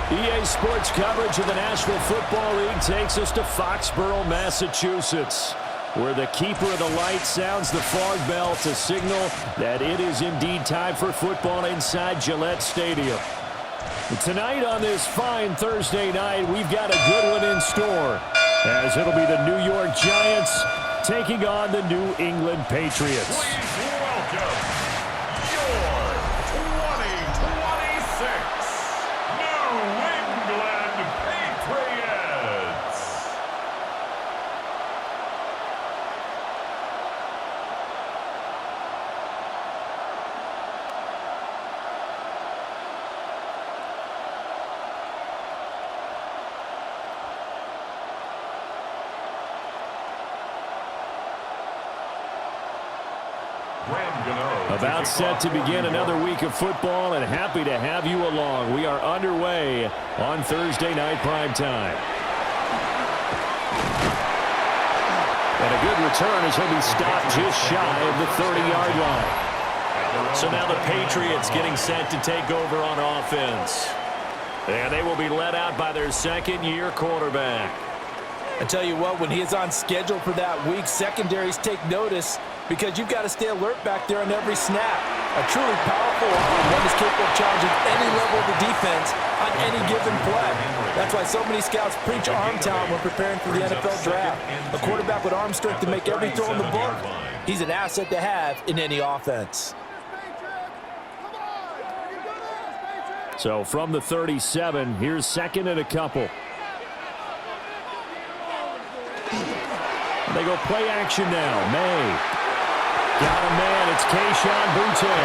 EA Sports coverage of the National Football League takes us to Foxborough, Massachusetts, where the keeper of the light sounds the fog bell to signal that it is indeed time for football inside Gillette Stadium. Tonight on this fine Thursday night, we've got a good one in store, as it'll be the New York Giants taking on the New England Patriots. Please welcome your 2026 New England Patriots. About set to begin another week of football, and happy to have you along. We are underway on Thursday night primetime. And a good return as he'll be stopped just shy of the 30-yard line. So now the Patriots getting set to take over on offense. And they will be led out by their second-year quarterback. I tell you what, when he is on schedule for that week, secondaries take notice because you've got to stay alert back there on every snap. A truly powerful arm, one is capable of challenging any level of the defense on any given play. That's why so many scouts preach arm talent when preparing for the NFL draft. A quarterback with arm strength to make every throw in the book, he's an asset to have in any offense. So from the 37, here's second and a couple. They go play action now. May. Got a man. It's Kayshon Boutte.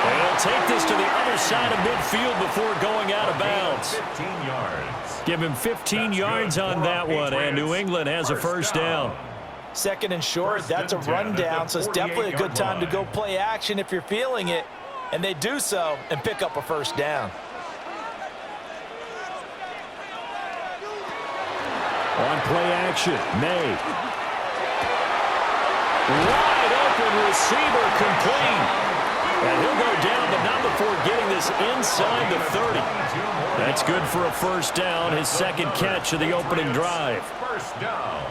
And he'll take this to the other side of midfield before going out of bounds. 15 yards. Give him 15 yards on that one, and New England has a first down. Second and short, that's a rundown, so it's definitely a good time to go play action if you're feeling it. And they do so and pick up a first down. On play action, May. Wide open receiver complete. And he'll go down, but not before getting this inside the 30. That's good for a first down, his second catch of the opening drive. First down.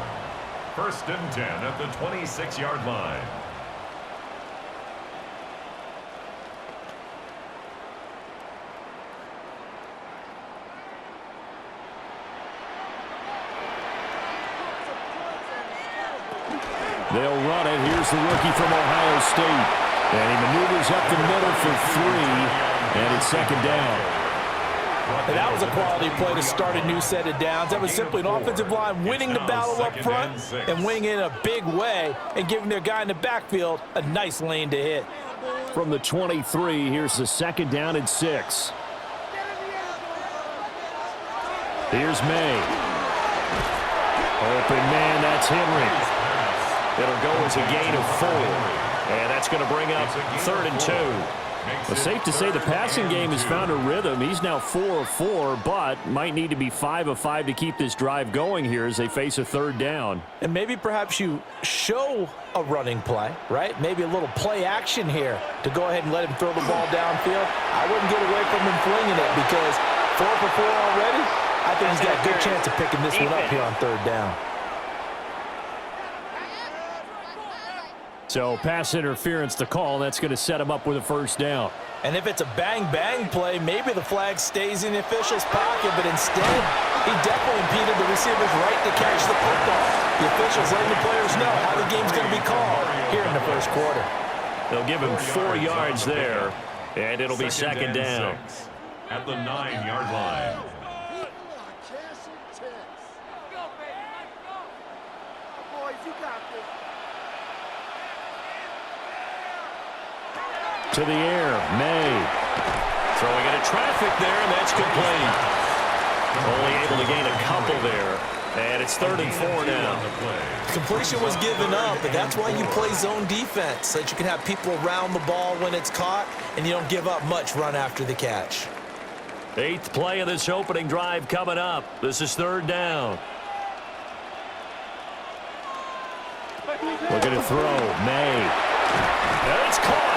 First and 10 at the 26-yard line. They'll run it. Here's the rookie from Ohio State. And he maneuvers up the middle for 3. And it's second down. And that was a quality play to start a new set of downs. That was simply an offensive line winning the battle up front and winning in a big way and giving their guy in the backfield a nice lane to hit. From the 23, here's the second down and 6. Here's May. Open man, that's Henry. It'll go as a gain of 4. And that's going to bring up third and 2. It's safe to say the passing game has found a rhythm. He's now 4 of 4, but might need to be 5 of 5 to keep this drive going here as they face a third down. And maybe perhaps you show a running play, right? Maybe a little play action here to go ahead and let him throw the ball downfield. I wouldn't get away from him flinging it because 4 for 4 already. I think he's got a good chance of picking this one up here on third down. So pass interference to call. That's going to set him up with a first down. And if it's a bang-bang play, maybe the flag stays in the official's pocket, but instead, he definitely impeded the receiver's right to catch the football. The officials letting the players know how the game's going to be called here in the first quarter. They'll give him 4 yards there, and it'll be second down. At the 9-yard line. To the air, May. Throwing into traffic there, and that's complete. Only able to gain a couple there. And it's third and 4 now. Completion was given up, but that's why you play zone defense, so that you can have people around the ball when it's caught, and you don't give up much run after the catch. 8th play of this opening drive coming up. This is third down. Looking to throw, May. And it's caught.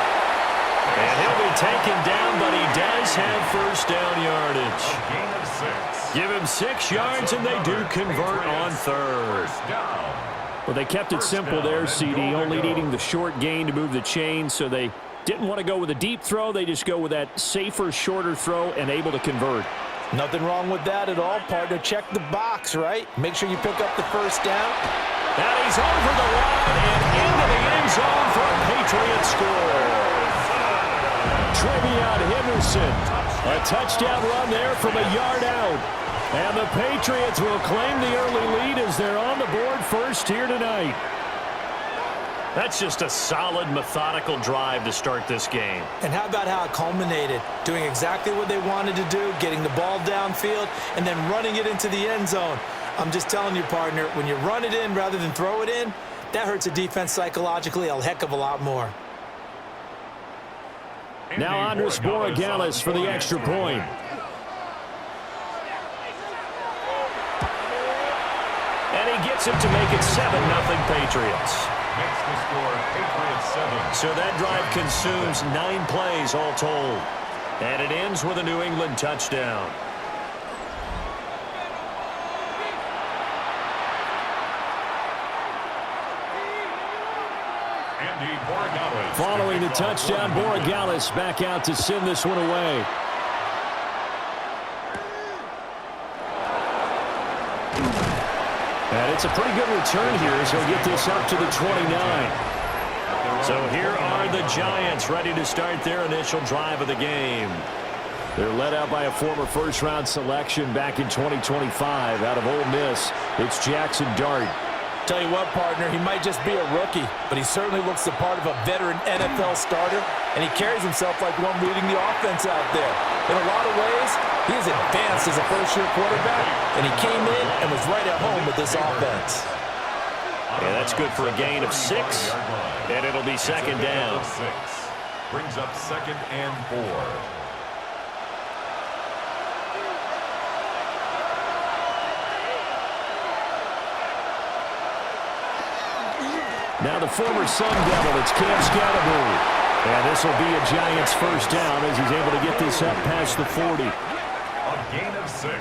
And he'll be taken down, but he does have first down yardage. Gain of 6. Give him 6 yards, and they do convert on third. First down. Well, they kept it simple there, CD, only needing the short gain to move the chain, so they didn't want to go with a deep throw. They just go with that safer, shorter throw and able to convert. Nothing wrong with that at all, partner. Check the box, right? Make sure you pick up the first down. And he's over the line and into the end zone for a Patriot score. Trevion Henderson, a touchdown run there from a yard out. And the Patriots will claim the early lead as they're on the board first here tonight. That's just a solid, methodical drive to start this game. And how about how it culminated? Doing exactly what they wanted to do, getting the ball downfield, and then running it into the end zone. I'm just telling you, partner, when you run it in rather than throw it in, that hurts a defense psychologically a heck of a lot more. Now Andres Borregales for the extra point. And he gets him to make it 7-0 Patriots. Makes the score Patriots 7. So that drive consumes 9 plays all told. And it ends with a New England touchdown. Following the touchdown, Borregales back out to send this one away. And it's a pretty good return here as he'll get this up to the 29. So here are the Giants ready to start their initial drive of the game. They're led out by a former first-round selection back in 2025 out of Ole Miss. It's Jackson Dart. Tell you what, partner, he might just be a rookie, but he certainly looks the part of a veteran NFL starter, and he carries himself like one leading the offense out there. In a lot of ways, he is advanced as a first-year quarterback, and he came in and was right at home with this offense. Yeah, that's good for a gain of 6, and it'll be second down. 6. Brings up 2nd and 4. Now the former Sun Devil, it's Cam Scatterbury. And this will be a Giants first down as he's able to get this up past the 40. A gain of 6.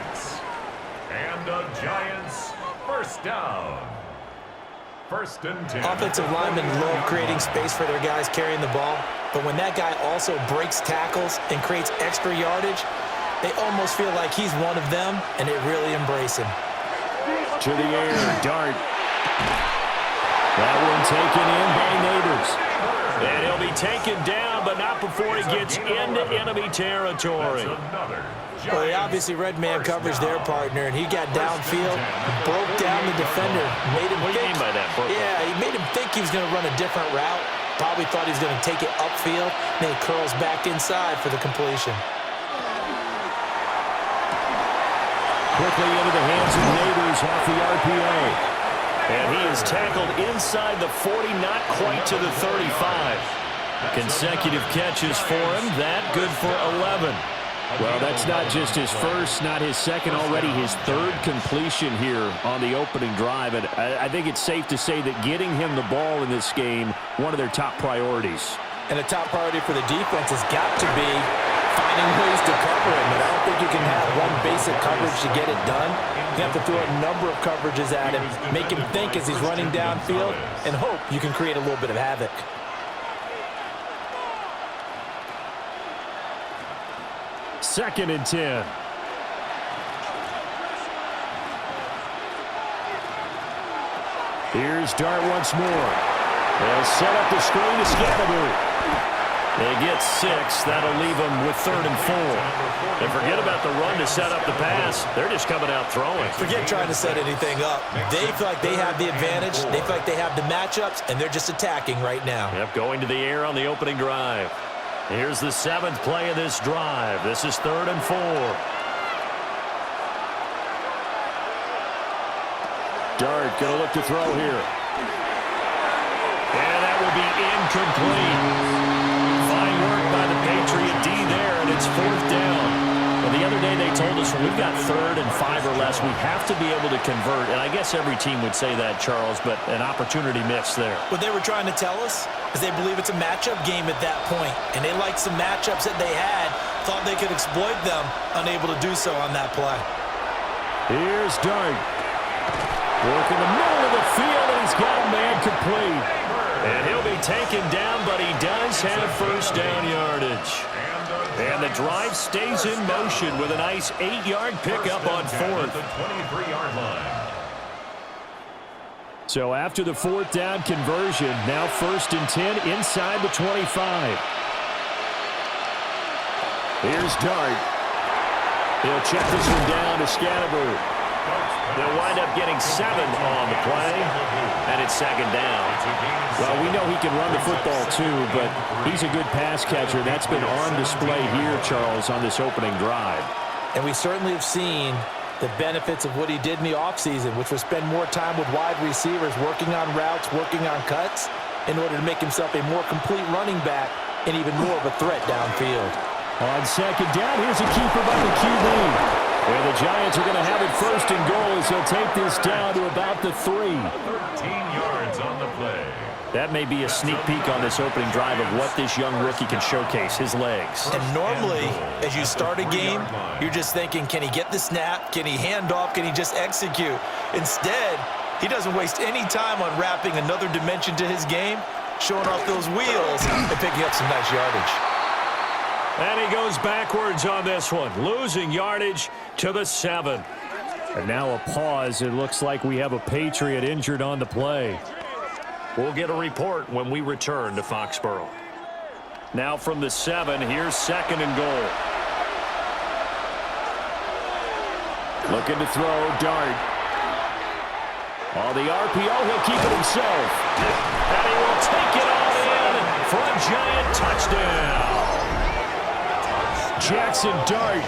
And a Giants first down. 1st and 10. Offensive linemen love creating space for their guys carrying the ball, but when that guy also breaks tackles and creates extra yardage, they almost feel like he's one of them, and they really embrace him. To the air, Dart. That one taken in by Neighbors. And he'll be taken down, but not before he gets into enemy territory. Well, he obviously read man coverage there, partner, and he got downfield, broke down the defender, made him What do you mean by that, Booker? Yeah, he made him think he was going to run a different route. Probably thought he was going to take it upfield, then he curls back inside for the completion. Quickly into the hands of Neighbors off the RPA. And he is tackled inside the 40, not quite to the 35. Consecutive catches for him. That good for 11. Well, that's not just his first, not his second, already his 3rd completion here on the opening drive. And I think it's safe to say that getting him the ball in this game, one of their top priorities. And a top priority for the defense has got to be finding ways to cover him. And I don't think you can have one basic coverage to get it done. You have to throw a number of coverages at him, make him think as he's running downfield, and hope you can create a little bit of havoc. Second and 10. Here's Dart once more. They'll set up the screen to Scatterbury. They get 6. That'll leave them with 3rd and 4. And forget about the run to set up the pass. They're just coming out throwing. Forget trying to set anything up. They feel like they have the advantage. They feel like they have the matchups, and they're just attacking right now. Yep, going to the air on the opening drive. Here's the 7th play of this drive. This is 3rd and 4. Dart going to look to throw here. And that will be incomplete. Fine work by the Patriot D there, and it's 4th down. Well, the other day they told us when we've got 3rd and 5 or less, we have to be able to convert. And I guess every team would say that, Charles, but an opportunity missed there. What they were trying to tell us is they believe it's a matchup game at that point, and they liked some matchups that they had, thought they could exploit them, unable to do so on that play. Here's Dart. Work in the middle of the field, and he's got a man complete. And he'll be taken down, but he does have first down yardage. And the drive stays in motion with a nice 8-yard pickup on 4th. The 23-yard line. So after the 4th down conversion, now 1st and 10 inside the 25. Here's Dart. He'll check this one down to Scatterberg. They'll wind up getting 7 on the play, and it's 2nd down. Well, we know he can run the football too, but he's a good pass catcher. That's been on display here, Charles, on this opening drive. And we certainly have seen the benefits of what he did in the offseason, which was spend more time with wide receivers, working on routes, working on cuts, in order to make himself a more complete running back and even more of a threat downfield. On 2nd down, here's a keeper by the QB. And the Giants are going to have it 1st and goal as they'll take this down to about the 3. 13 yards on the play. That may be a sneak peek on this opening drive of what this young rookie can showcase, his legs. And normally, as you start a game, you're just thinking, can he get the snap? Can he hand off? Can he just execute? Instead, he doesn't waste any time on wrapping another dimension to his game, showing off those wheels and picking up some nice yardage. And he goes backwards on this one, losing yardage to the 7. And now a pause. It looks like we have a Patriot injured on the play. We'll get a report when we return to Foxborough. Now from the 7, here's 2nd and goal. Looking to throw, Dart. On the RPO, he'll keep it himself. And he will take it all in for a Giant touchdown. Jackson Dart,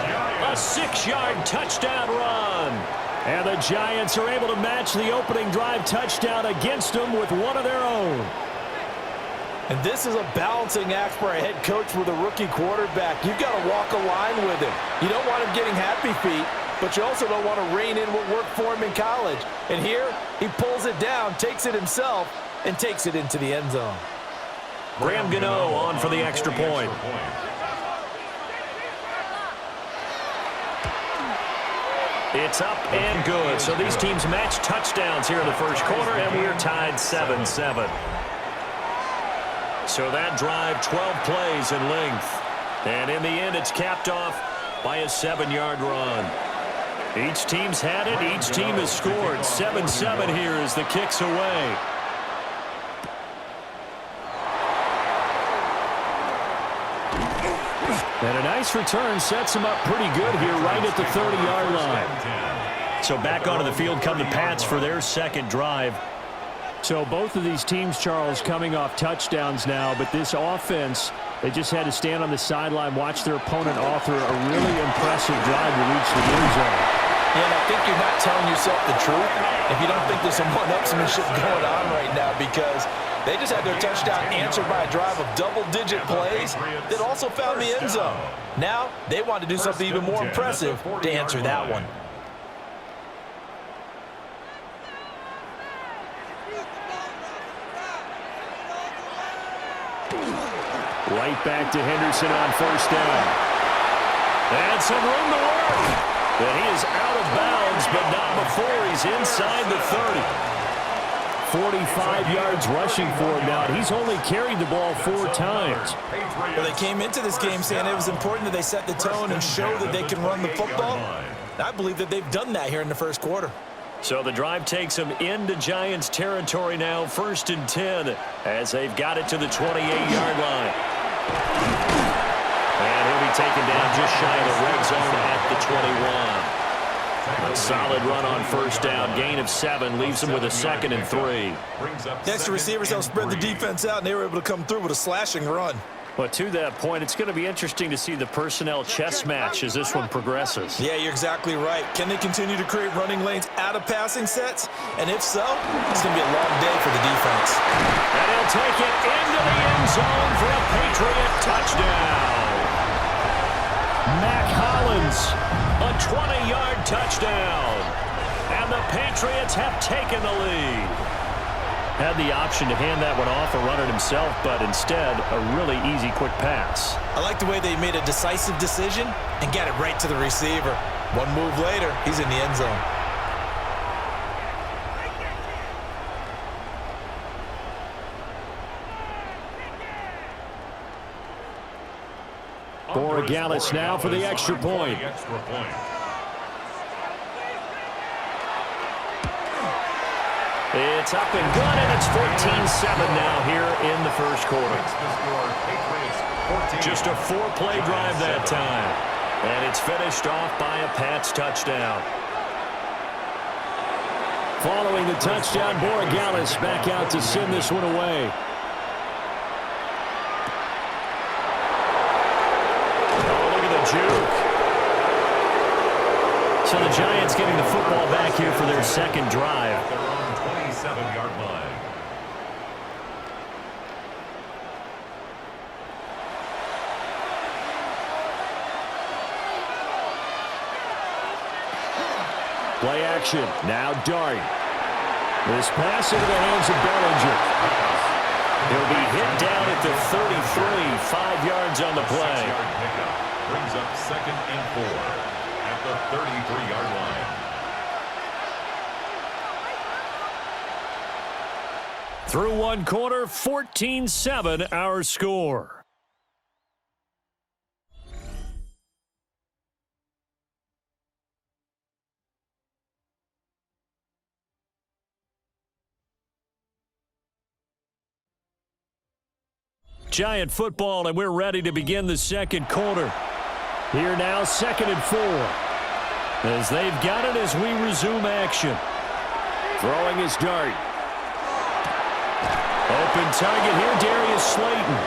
a 6-yard touchdown run. And the Giants are able to match the opening drive touchdown against them with one of their own. And this is a balancing act for a head coach with a rookie quarterback. You've got to walk a line with him. You don't want him getting happy feet, but you also don't want to rein in what worked for him in college. And here, he pulls it down, takes it himself, and takes it into the end zone. Graham Gano on for the extra point. It's up and good. So these teams match touchdowns here in the first quarter, and we're tied 7-7. So that drive, 12 plays in length. And in the end, it's capped off by a 7-yard run. Each team's had it. Each team has scored. 7-7 here as the kick's away. And a nice return sets him up pretty good here right at the 30-yard line. So back onto the field come the Pats for their 2nd drive. So both of these teams, Charles, coming off touchdowns now, but this offense, they just had to stand on the sideline, watch their opponent author a really impressive drive to reach the end zone. Yeah, and I think you're not telling yourself the truth if you don't think there's some one-upsmanship going on right now, because they just had their touchdown answered by a drive of double-digit plays that also found the end zone. Now, they want to do something even more impressive to answer that one. Right back to Henderson on 1st down. And some room to work. And he is out of bounds, but not before he's inside the 30. 45 yards rushing for him now. He's only carried the ball 4 times. Well, they came into this game saying it was important that they set the tone and show that they can run the football. I believe that they've done that here in the first quarter. So the drive takes them into Giants territory now, 1st and 10, as they've got it to the 28-yard line. And he'll be taken down just shy of the red zone at the 21. A solid run on 1st down, gain of 7, leaves them with a 2nd and 3. Next to receivers, they'll spread the defense out, and they were able to come through with a slashing run. But to that point, it's going to be interesting to see the personnel chess match as this one progresses. Yeah, you're exactly right. Can they continue to create running lanes out of passing sets? And if so, it's going to be a long day for the defense. And he'll take it into the end zone for a Patriot touchdown. Mac Hollins is a 20-yard touchdown. And the Patriots have taken the lead. Had the option to hand that one off or run it himself, but instead, a really easy, quick pass. I like the way they made a decisive decision and got it right to the receiver. One move later, he's in the end zone. Borregales now for the extra point. It's up and good, and it's 14-7 now here in the first quarter. Just a 4-play drive that time. And it's finished off by a Pats touchdown. Following the touchdown, Borregales back out to send this one away. Oh, look at the juke. So the Giants getting the football back here for their second drive. 27-yard line. Play action. Now Dart. This pass into the hands of Bellinger. He'll be hit down at the 33, 5 yards on the play. 6-yard pickup brings up 2nd and 4 at the 33-yard line. Through one quarter, 14-7 our score. Giant football, and we're ready to begin the second quarter. Here now, 2nd and 4. As they've got it as we resume action. Throwing his Dart. Open target here, Darius Slayton.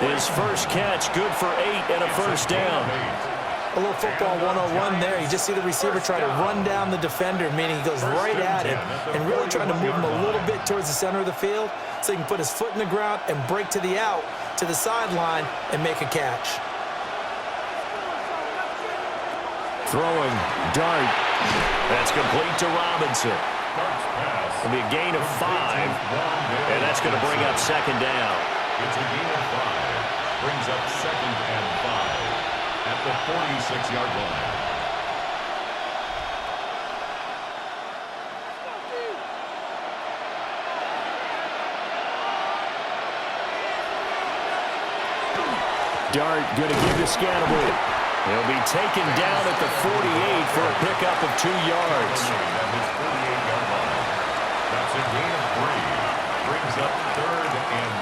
His first catch, good for 8 and a first down. A little football 101 there. You just see the receiver try to run down the defender, meaning he goes right at him and really trying to move him a little bit towards the center of the field so he can put his foot in the ground and break to the out, to the sideline, and make a catch. Throwing, Dart. That's complete to Robinson. It'll be a gain of 5, and that's going to bring up 2nd down. It's a gain of 5. Brings up 2nd and 5 at the 46-yard line. Dart going to give to Scatterwood. He'll be taken down at the 48 for a pickup of 2 yards. At his 48-yard line. That's a gain of 3. Brings up 3rd and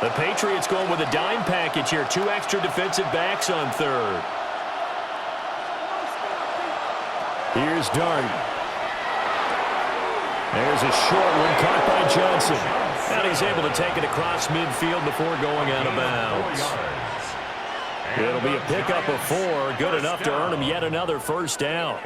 3. The Patriots going with a dime package here. 2 extra defensive backs on 3rd. Here's Dart. There's a short one caught by Johnson. And he's able to take it across midfield before going out of bounds. It'll be a pickup of 4, good enough to earn him yet another first down.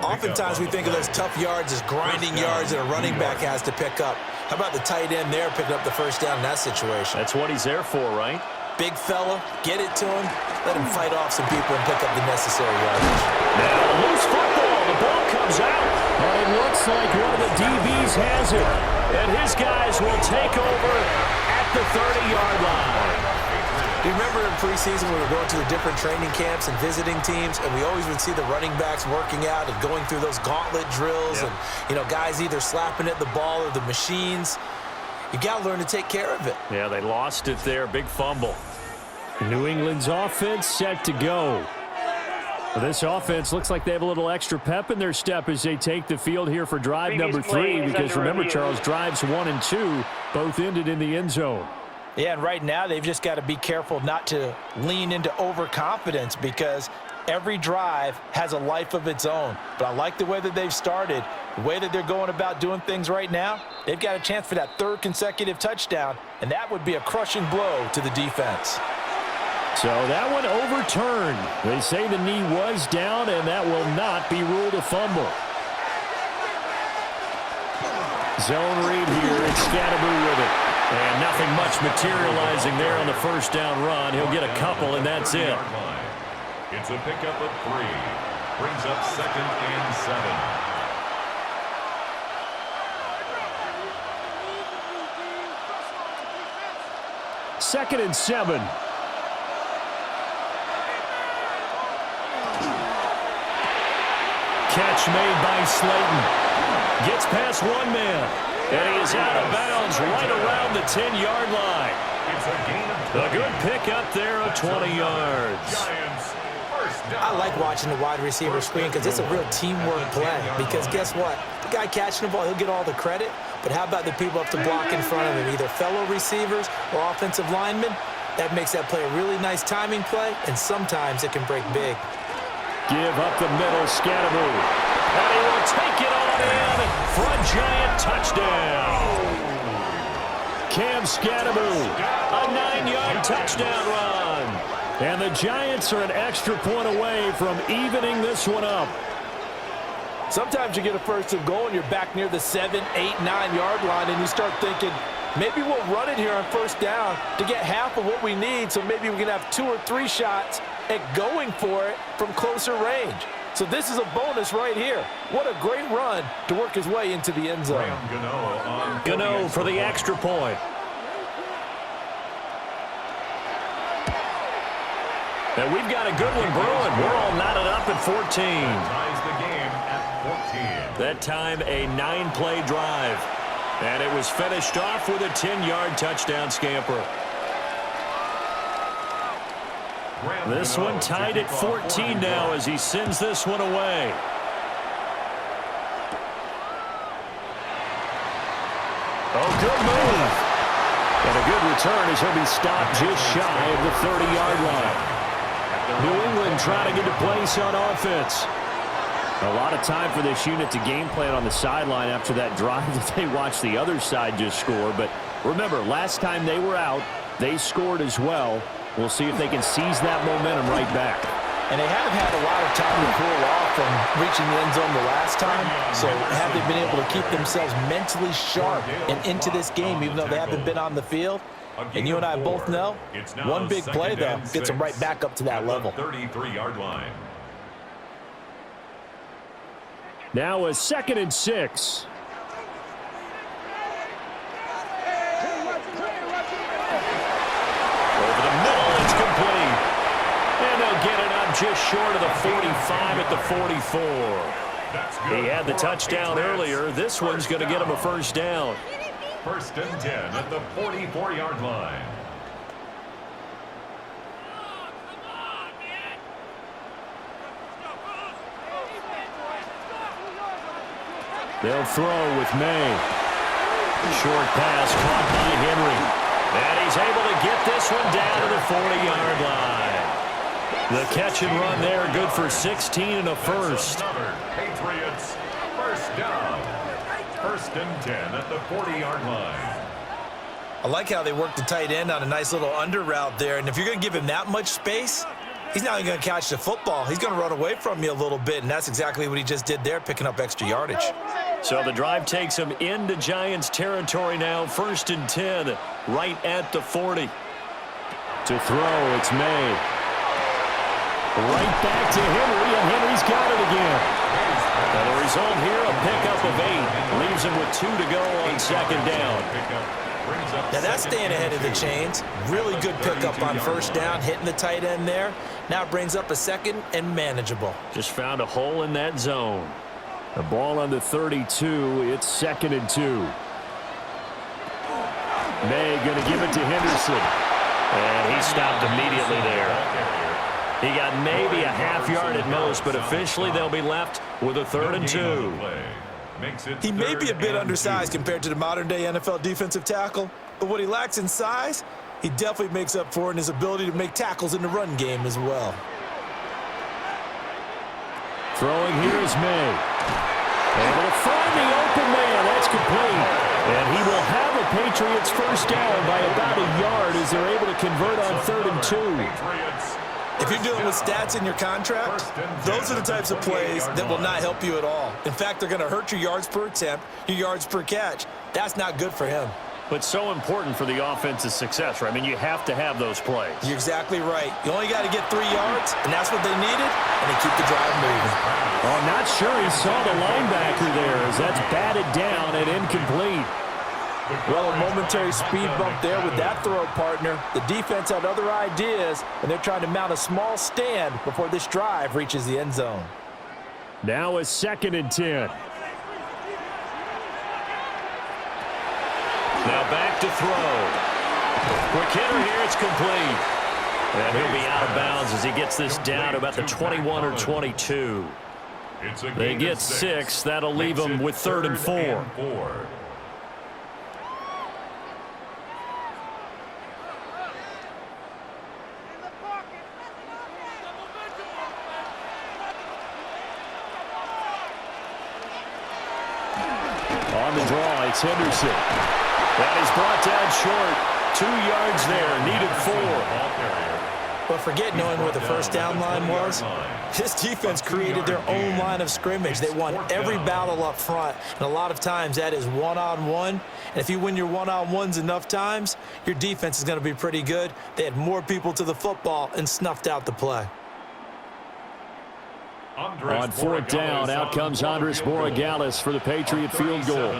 Oftentimes we think of those tough yards as grinding yards that a running back has to pick up. How about the tight end there picking up the first down in that situation? That's what he's there for, right? Big fella, get it to him, let him fight off some people and pick up the necessary yardage. Now loose football, the ball comes out, and it looks like one of the DBs has it. And his guys will take over at the 30-yard line. Do you remember in preseason we were going to the different training camps and visiting teams, and we always would see the running backs working out and going through those gauntlet drills, and guys either slapping at the ball or the machines. You got to learn to take care of it. Yeah, they lost it there. Big fumble. New England's offense set to go. Well, this offense looks like they have a little extra pep in their step as they take the field here for drive number 3, because remember, Charles, drives 1 and 2 both ended in the end zone. Yeah, and right now they've just got to be careful not to lean into overconfidence, because every drive has a life of its own. But I like the way that they've started, the way that they're going about doing things right now. They've got a chance for that 3rd consecutive touchdown, and that would be a crushing blow to the defense. So that one overturned. They say the knee was down, and that will not be ruled a fumble. Zone read here, and Scatterwood with it. And nothing much materializing there on the first down run. He'll get a couple, and that's it. It's a pickup of 3. Brings up 2nd and 7. Second and 7. Catch made by Slayton. Gets past one man. And he is out of bounds right around the 10-yard line. It's a gain of 20. A good pickup there of 20 yards. Giants, first down. I like watching the wide receiver screen because it's a real teamwork play. Because guess what? The guy catching the ball, he'll get all the credit. But how about the people up to block in front of him, either fellow receivers or offensive linemen? That makes that play a really nice timing play, and sometimes it can break big. Give up the middle, Scatteroo. And he will take it on in for a Giant touchdown. Cam Scatteroo, a 9-yard touchdown run. And the Giants are an extra point away from evening this one up. Sometimes you get a first and goal and you're back near the 7, 8, 9-yard line, and you start thinking, maybe we'll run it here on first down to get half of what we need, so maybe we can have 2 or 3 shots at going for it from closer range. So this is a bonus right here. What a great run to work his way into the end zone. Gano for the extra point. And we've got a good one brewing. We're all knotted up at 14. Ties the game at 14. That time a 9-play drive. And it was finished off with a 10-yard touchdown scamper. This one tied at 14 now as he sends this one away. Oh, good move. And a good return as he'll be stopped just shy of the 30-yard line. New England trying to get to place on offense. A lot of time for this unit to game plan on the sideline after that drive that they watched the other side just score. But remember, last time they were out, they scored as well. We'll see if they can seize that momentum right back. And they have had a lot of time to cool off from reaching the end zone the last time. So have they been able to keep themselves mentally sharp and into this game, even though they haven't been on the field? And you and I both know, one big play, though, gets them right back up to that level. 33-yard line. Now a 2nd and 6. Over the middle, it's complete. And they'll get it up just short of the 45 at the 44. He had the touchdown earlier. This one's going to get him a first down. 1st and 10 at the 44-yard line. They'll throw with May. Short pass caught by Henry. And he's able to get this one down to the 40-yard line. The catch and run there, good for 16 and a first. Patriots first down. 1st and 10 at the 40-yard line. I like how they work the tight end on a nice little under route there. And if you're going to give him that much space, he's not even going to catch the football. He's going to run away from you a little bit, and that's exactly what he just did there, picking up extra yardage. So the drive takes him into Giants territory now. 1st and 10, right at the 40. To throw, it's May. Right back to Henry, and Henry's got it again. And the result here, a pickup of 8. Leaves him with 2 to go on 2nd down. Now that's staying ahead of the chains. Really good pickup on 1st down, hitting the tight end there. Now it brings up a 2nd and manageable. Just found a hole in that zone. The ball on the 32. It's 2nd and 2. May going to give it to Henderson. And he stopped immediately there. He got maybe a half yard at most, but officially they'll be left with a 3rd and 2. He may be a bit undersized compared to the modern-day NFL defensive tackle, but what he lacks in size, he definitely makes up for in his ability to make tackles in the run game as well. Throwing here is May. Able to find the open man. That's complete. And he will have a Patriots first down by about a yard as they're able to convert on 3rd and 2. If you're dealing with stats in your contract, those are the types of plays that will not help you at all. In fact, they're going to hurt your yards per attempt, your yards per catch. That's not good for him. but so important for the offense's success, right? I mean, you have to have those plays. You're exactly right. You only got to get 3 yards, and that's what they needed, and they keep the drive moving. Oh, I'm not sure he saw the linebacker there as that's batted down and incomplete. Well, a momentary speed bump there with that throw, partner. The defense had other ideas, and they're trying to mount a small stand before this drive reaches the end zone. Now a 2nd and 10. Now back to throw. Quick hitter here, it's complete. And he'll be out of bounds as he gets this down to about the 21 or 22. They get 6. That'll leave them with 3rd and 4. On the draw, it's Henderson. That is brought down short. 2 yards there, needed 4. But forget knowing where the first down line was. This defense created their own line of scrimmage. They won every battle up front, and a lot of times that is one-on-one. And if you win your one-on-ones enough times, your defense is going to be pretty good. They had more people to the football and snuffed out the play. On 4th down, out comes Andres Borregales for the Patriot field goal.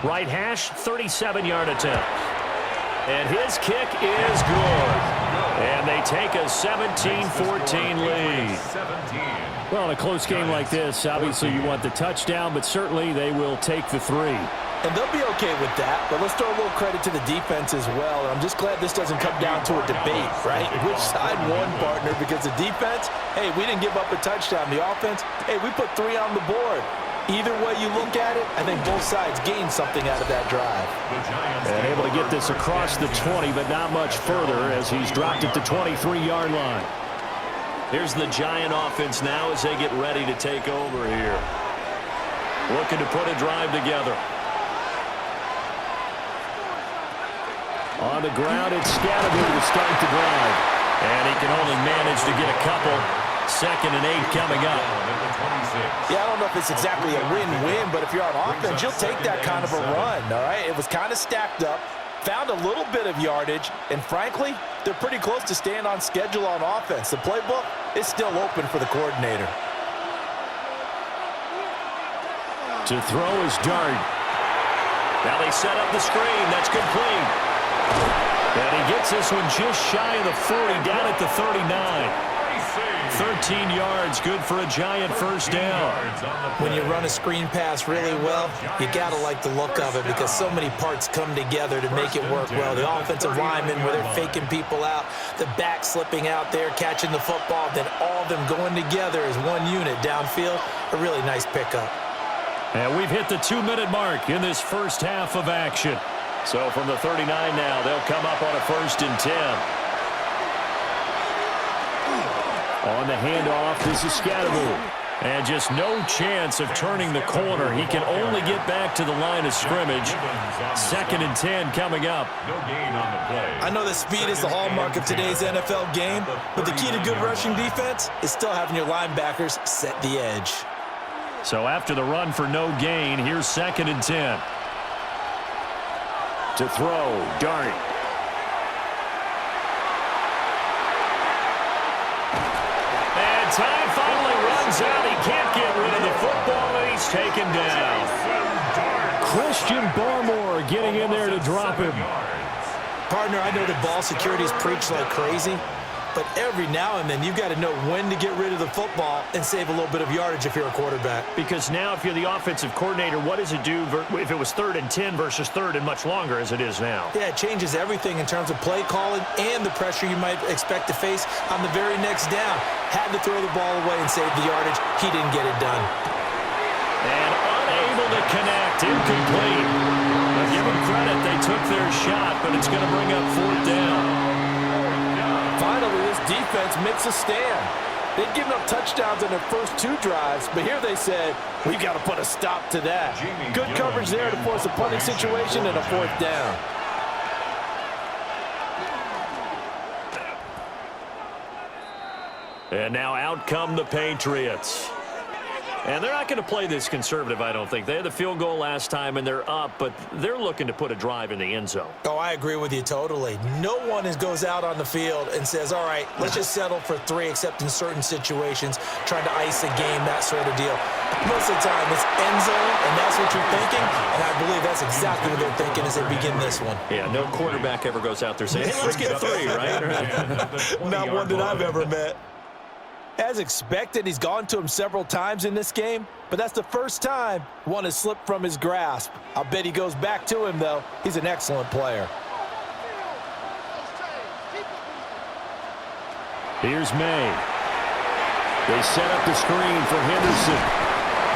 Right hash, 37-yard attempt. And his kick is good. And they take a 17-14 lead. Well, in a close game like this, obviously you want the touchdown, but certainly they will take the 3. And they'll be okay with that, but let's throw a little credit to the defense as well. And I'm just glad this doesn't come down to a debate, right? Which side won, partner? Because the defense, hey, we didn't give up a touchdown. The offense, hey, we put 3 on the board. Either way you look at it, I think both sides gained something out of that drive. And able to get this across the 20, but not much further as he's dropped at the 23-yard line. Here's the Giant offense now as they get ready to take over here. Looking to put a drive together. On the ground, it's Scatterby to start the drive. And he can only manage to get a couple. 2nd and 8 coming up. Yeah, I don't know if it's exactly a win-win, but if you're on offense, you'll take that kind of a run, all right? It was kind of stacked up, found a little bit of yardage, and frankly, they're pretty close to staying on schedule on offense. The playbook is still open for the coordinator. To throw is Dart. Now they set up the screen. That's complete. And he gets this one just shy of the 40, down at the 39. 13 yards, good for a Giant first down. When you run a screen pass really well, you got to like the look of it because so many parts come together to make it work well. The offensive linemen, where they're faking people out, the back slipping out there, catching the football, then all of them going together as one unit downfield. A really nice pickup. And we've hit the 2-minute mark in this first half of action. So from the 39 now, they'll come up on a 1st and 10. On the handoff, this is Scatterby. And just no chance of turning the corner. He can only get back to the line of scrimmage. 2nd and 10 coming up. I know that speed is the hallmark of today's NFL game, but the key to good rushing defense is still having your linebackers set the edge. So after the run for no gain, here's 2nd and 10. To throw, Dart. And time finally runs out. He can't get rid of the football, and he's taken down. Christian Barmore getting in there to drop him. Partner, I know that ball security is preached like crazy, but every now and then you've got to know when to get rid of the football and save a little bit of yardage if you're a quarterback. Because now if you're the offensive coordinator, what does it do if it was 3rd and 10 versus 3rd and much longer as it is now? Yeah, it changes everything in terms of play calling and the pressure you might expect to face on the very next down. Had to throw the ball away and save the yardage. He didn't get it done. And unable to connect, incomplete. But give them credit, they took their shot, but it's going to bring up 4th down. Finally, this defense makes a stand. They'd given up touchdowns in their first 2 drives, but here they said, we've got to put a stop to that. Good coverage there to force a punting situation and a 4th down. And now out come the Patriots. And they're not going to play this conservative, I don't think. They had the field goal last time, and they're up, but they're looking to put a drive in the end zone. Oh, I agree with you totally. No one goes out on the field and says, all right, let's just settle for 3, except in certain situations, trying to ice a game, that sort of deal. Most of the time, it's end zone, and that's what you're thinking, and I believe that's exactly what they're thinking as they begin this one. Yeah, no quarterback ever goes out there saying, hey, let's get 3, right? Not one that I've ever met. As expected, he's gone to him several times in this game, but that's the first time one has slipped from his grasp. I'll bet he goes back to him, though. He's an excellent player. Here's May. They set up the screen for Henderson.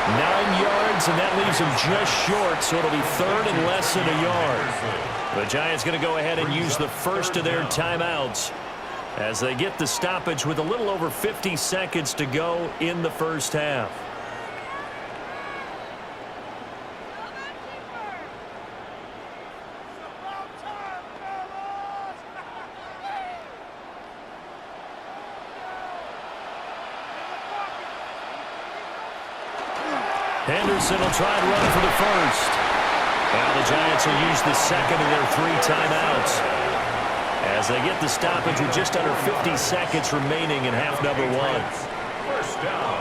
9 yards, and that leaves him just short, so it'll be 3rd and less than a yard. The Giants going to go ahead and use the first of their timeouts as they get the stoppage with a little over 50 seconds to go in the first half. Henderson will try and run for the first. Now the Giants will use the second of their 3 timeouts as they get the stoppage with just under 50 seconds remaining in half number 1. First down.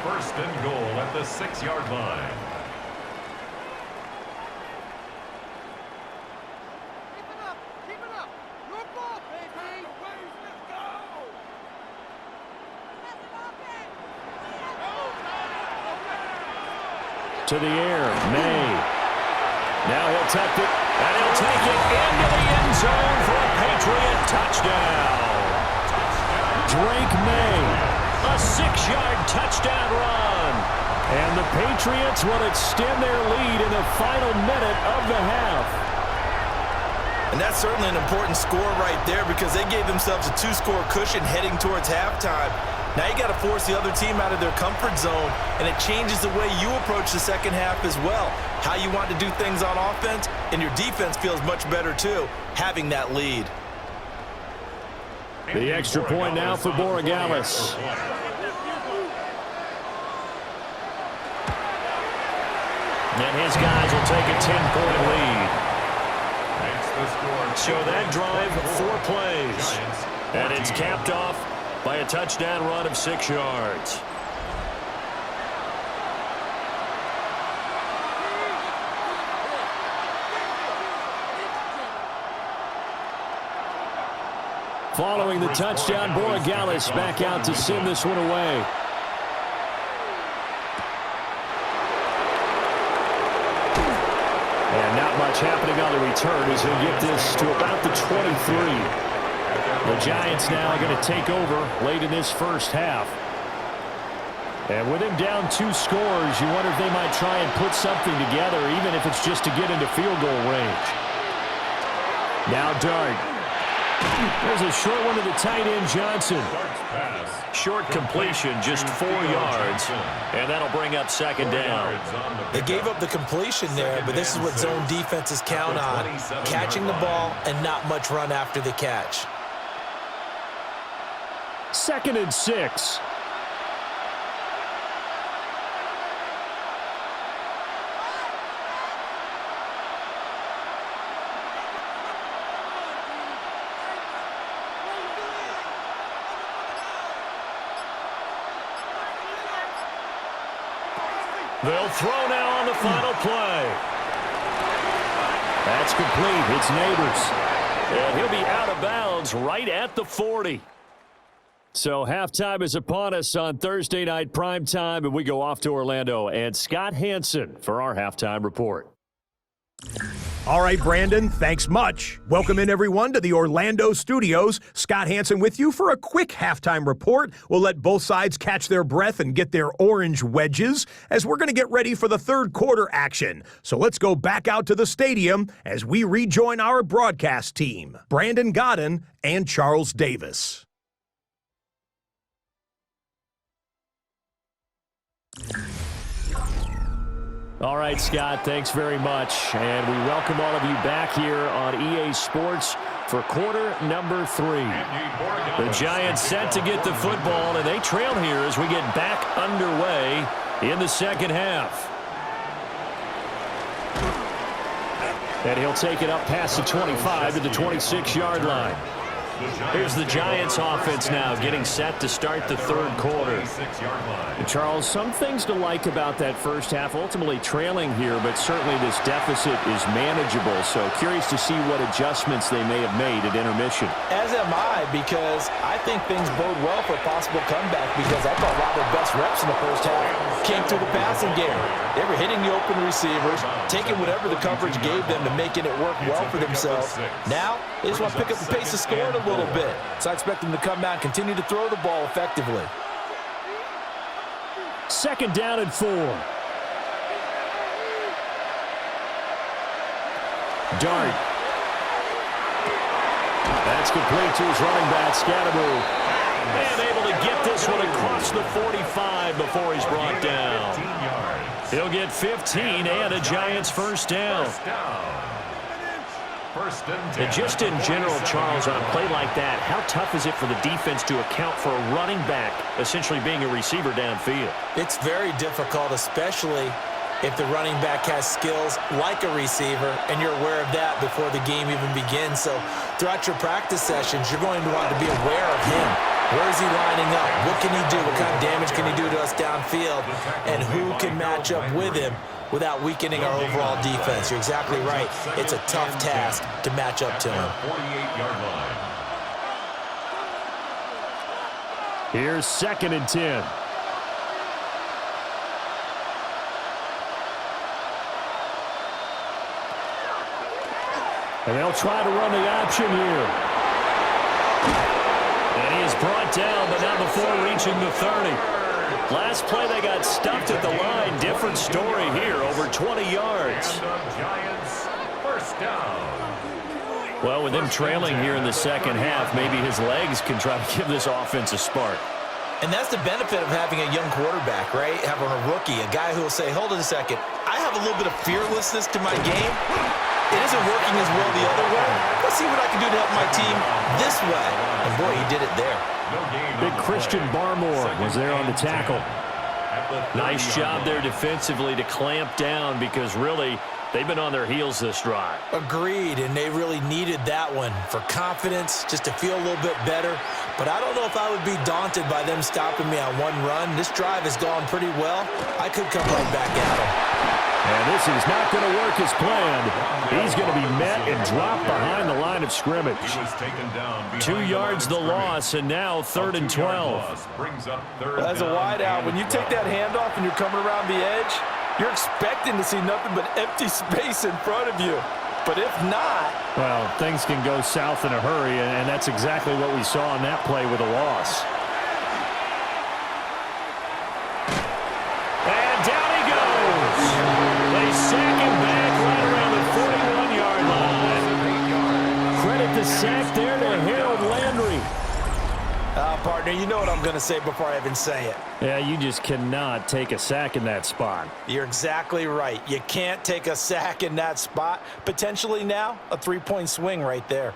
1st and goal at the 6-yard line. Keep it up. Your ball, baby. Let's go. To the air, May. Now he'll tuck it, and he'll take it into the end zone for a Patriot touchdown. Drake May, a 6-yard touchdown run. And the Patriots will extend their lead in the final minute of the half. And that's certainly an important score right there because they gave themselves a 2-score cushion heading towards halftime. Now you got to force the other team out of their comfort zone, and it changes the way you approach the second half as well. How you want to do things on offense, and your defense feels much better too, having that lead. The extra point now for Borregales. And his guys will take a 10-point lead. So that drive, 4 plays. And it's capped off by a touchdown run of 6 yards. Following the touchdown, Borregales back out to send this one away. And not much happening on the return as he'll get this to about the 23. The Giants now are going to take over late in this first half. And with him down 2 scores, you wonder if they might try and put something together, even if it's just to get into field goal range. Now Dart. There's a short one to the tight end, Johnson. Short completion, just 4 yards, and that'll bring up 2nd down. They gave up the completion there, but this is what zone defenses count on, catching the ball and not much run after the catch. 2nd and 6. They'll throw now on the final play. That's complete. It's Neighbors. And he'll be out of bounds right at the 40. So halftime is upon us on Thursday night primetime, and we go off to Orlando. And Scott Hansen for our halftime report. All right, Brandon, thanks much. Welcome in, everyone, to the Orlando studios. Scott Hansen with you for a quick halftime report. We'll let both sides catch their breath and get their orange wedges as we're going to get ready for the third quarter action. So let's go back out to the stadium as we rejoin our broadcast team, Brandon Godden and Charles Davis. All right, Scott, thanks very much. And we welcome all of you back here on EA Sports for quarter number 3. The Giants set to get the football, and they trail here as we get back underway in the second half. And he'll take it up past the 25 to the 26-yard line. Here's the Giants offense now getting set to start the third quarter. And Charles, some things to like about that first half, ultimately trailing here, but certainly this deficit is manageable. So curious to see what adjustments they may have made at intermission. As am I, because I think things bode well for a possible comeback, because I thought a lot of their best reps in the first half came through the passing game. They were hitting the open receivers, taking whatever the coverage gave them and making it work well for themselves. Now, they just want to pick up the pace of scoring a little bit. So I expect them to come out and continue to throw the ball effectively. Second down and 4. Dart. That's complete to his running back, Scatteroo. And able to get this one across the 45 before he's brought down. He'll get 15 and a Giants first down. And just in general, Charles, on a play like that, how tough is it for the defense to account for a running back essentially being a receiver downfield? It's very difficult, especially if the running back has skills like a receiver, and you're aware of that before the game even begins. So throughout your practice sessions, you're going to want to be aware of him. Where is he lining up? What can he do? What kind of damage can he do to us downfield? And who can match up with him without weakening our overall defense? You're exactly right. It's a tough task to match up to him. 48-yard line. Here's 2nd and 10. And they'll try to run the option here. And he is brought down, but not before reaching the 30. Last play, they got stuffed at the line. Different story here, over 20 yards. Giants first down. Well, with him trailing here in the second half, maybe his legs can try to give this offense a spark. And that's the benefit of having a young quarterback, right? Having a rookie, a guy who will say, hold it a second, I have a little bit of fearlessness to my game. It isn't working as well the other way. Let's see what I can do to help my team this way. And boy, he did it there. Big Christian Barmore was there on the tackle. Nice job there defensively to clamp down, because really they've been on their heels this drive. Agreed, and they really needed that one for confidence, just to feel a little bit better. But I don't know if I would be daunted by them stopping me on one run. This drive has gone pretty well. I could come right back at them. And this is not going to work as planned. He's going to be met and dropped behind the line of scrimmage. 2 yards the loss, and now 3rd and 12. As a wideout, when you take that handoff and you're coming around the edge, you're expecting to see nothing but empty space in front of you. But if not... Well, things can go south in a hurry, and that's exactly what we saw on that play with a loss. And down he goes. They sack him back right around the 41-yard line. Credit the sack there to Harold Landry. Partner, you know what I'm going to say before I even say it. Yeah, you just cannot take a sack in that spot. You're exactly right. You can't take a sack in that spot. Potentially now, a 3-point swing right there.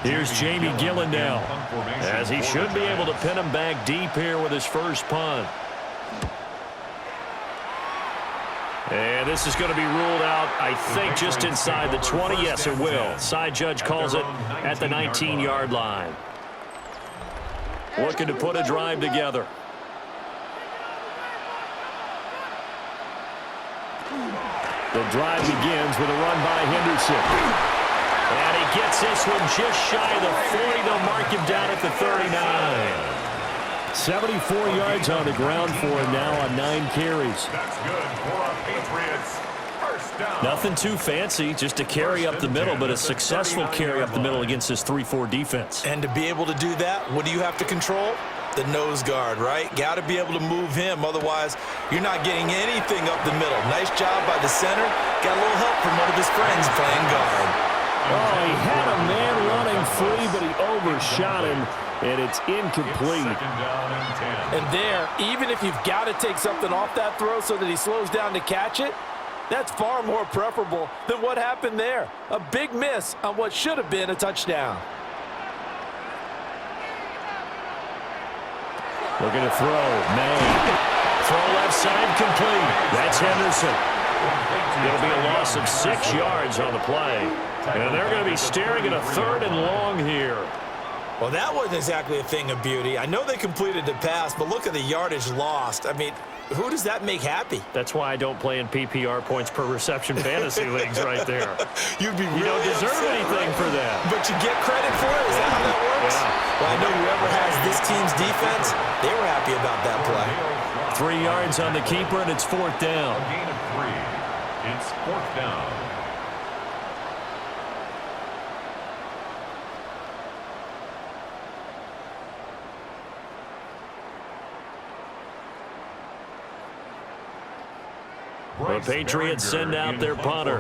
Here's Jamie Gillen now, as he should be able to pin him back deep here with his first punt. And this is going to be ruled out, I think, just inside the 20. Yes, it will. Side judge calls it at the 19-yard line. Looking to put a drive together. The drive begins with a run by Henderson. And he gets this one just shy of the 40. They'll mark him down at the 39. 74 yards on the ground for him now on 9 carries. That's good for our Patriots. First down. Nothing too fancy, just a carry up the middle, but a successful carry up the middle against this 3-4 defense. And to be able to do that, what do you have to control? the nose guard, right? Got to be able to move him. Otherwise, you're not getting anything up the middle. Nice job by the center. Got a little help from one of his friends playing guard. Oh, he had a man running free, but he overshot him, and it's incomplete. And there, even if you've got to take something off that throw so that he slows down to catch it, that's far more preferable than what happened there. A big miss on what should have been a touchdown. Looking to throw. May. Throw left side complete. That's Henderson. It'll be a loss of 6 yards on the play. And they're going to be staring at a 3rd and long here. Well, that wasn't exactly a thing of beauty. I know they completed the pass, but look at the yardage lost. I mean, who does that make happy? That's why I don't play in PPR points per reception fantasy leagues right there. You'd be You really don't deserve upset, anything right? for that. But you get credit for it? Is that how that works? Yeah. Well, I know whoever has this team's defense, they were happy about that play. 3 yards on the keeper, and it's 4th down. A gain of 3. It's 4th down. The Patriots send out their punter.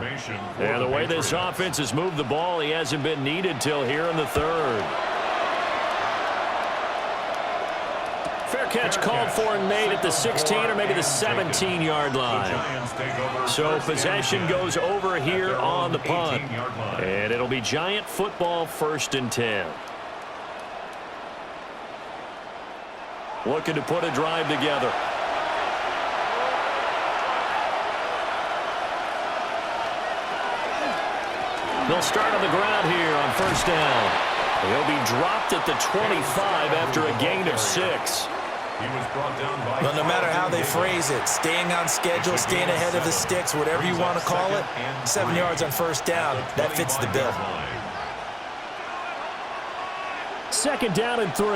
And the way this offense has moved the ball, he hasn't been needed till here in the 3rd. Fair catch called for and made at the 16 or maybe the 17-yard line. So possession goes over here on the punt. And it'll be Giant football, 1st and 10. Looking to put a drive together. They'll start on the ground here on 1st down. He'll be dropped at the 25 after a gain of 6. Well, no matter how they phrase it, staying on schedule, staying ahead of the sticks, whatever you want to call it, 7 yards on 1st down, that fits the bill. 2nd down and 3.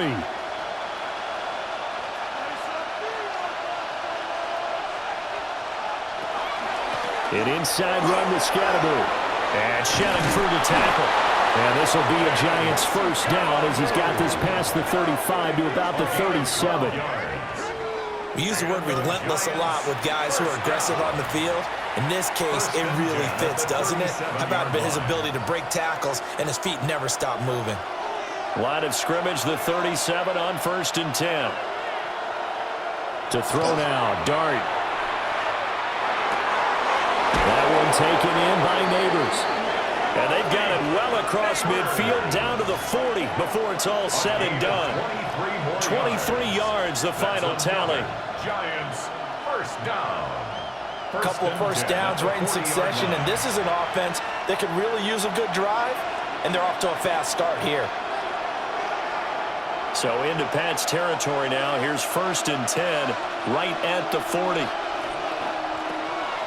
An inside run with Scatterby. And shedding through the tackle. And this will be a Giants 1st down as he's got this past the 35 to about the 37. We use the word relentless a lot with guys who are aggressive on the field. In this case, it really fits, doesn't it? How about his ability to break tackles and his feet never stop moving? Line of scrimmage, the 37 on 1st and 10. To throw now, Dart. That one taken in by Neighbors. And they've got it well across midfield down to the 40 before it's all said and done. 23 yards, the final tally. Giants 1st down. A couple of 1st downs right in succession, and this is an offense that could really use a good drive, and they're off to a fast start here. So into Pat's territory now. Here's 1st and 10 right at the 40.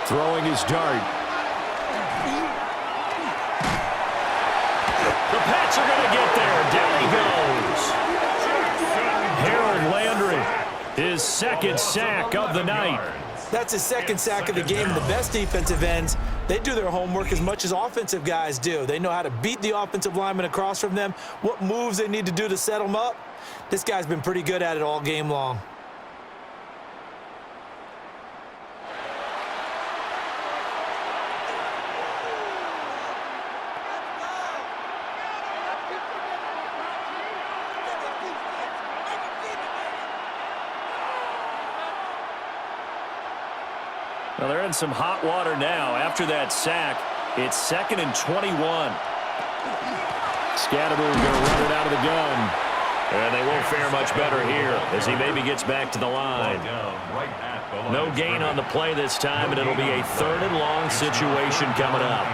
Throwing his Dart. The Pats are going to get there. Down he goes. Harold Landry, his 2nd sack of the night. That's his 2nd sack of the game. And the best defensive ends, they do their homework as much as offensive guys do. They know how to beat the offensive lineman across from them, what moves they need to do to set them up. This guy's been pretty good at it all game long. Well, they're in some hot water now. After that sack, it's 2nd and 21. Scatterby going to run it out of the gun. And they won't fare much better here as he maybe gets back to the line. No gain on the play this time, and it'll be a 3rd and long situation coming up.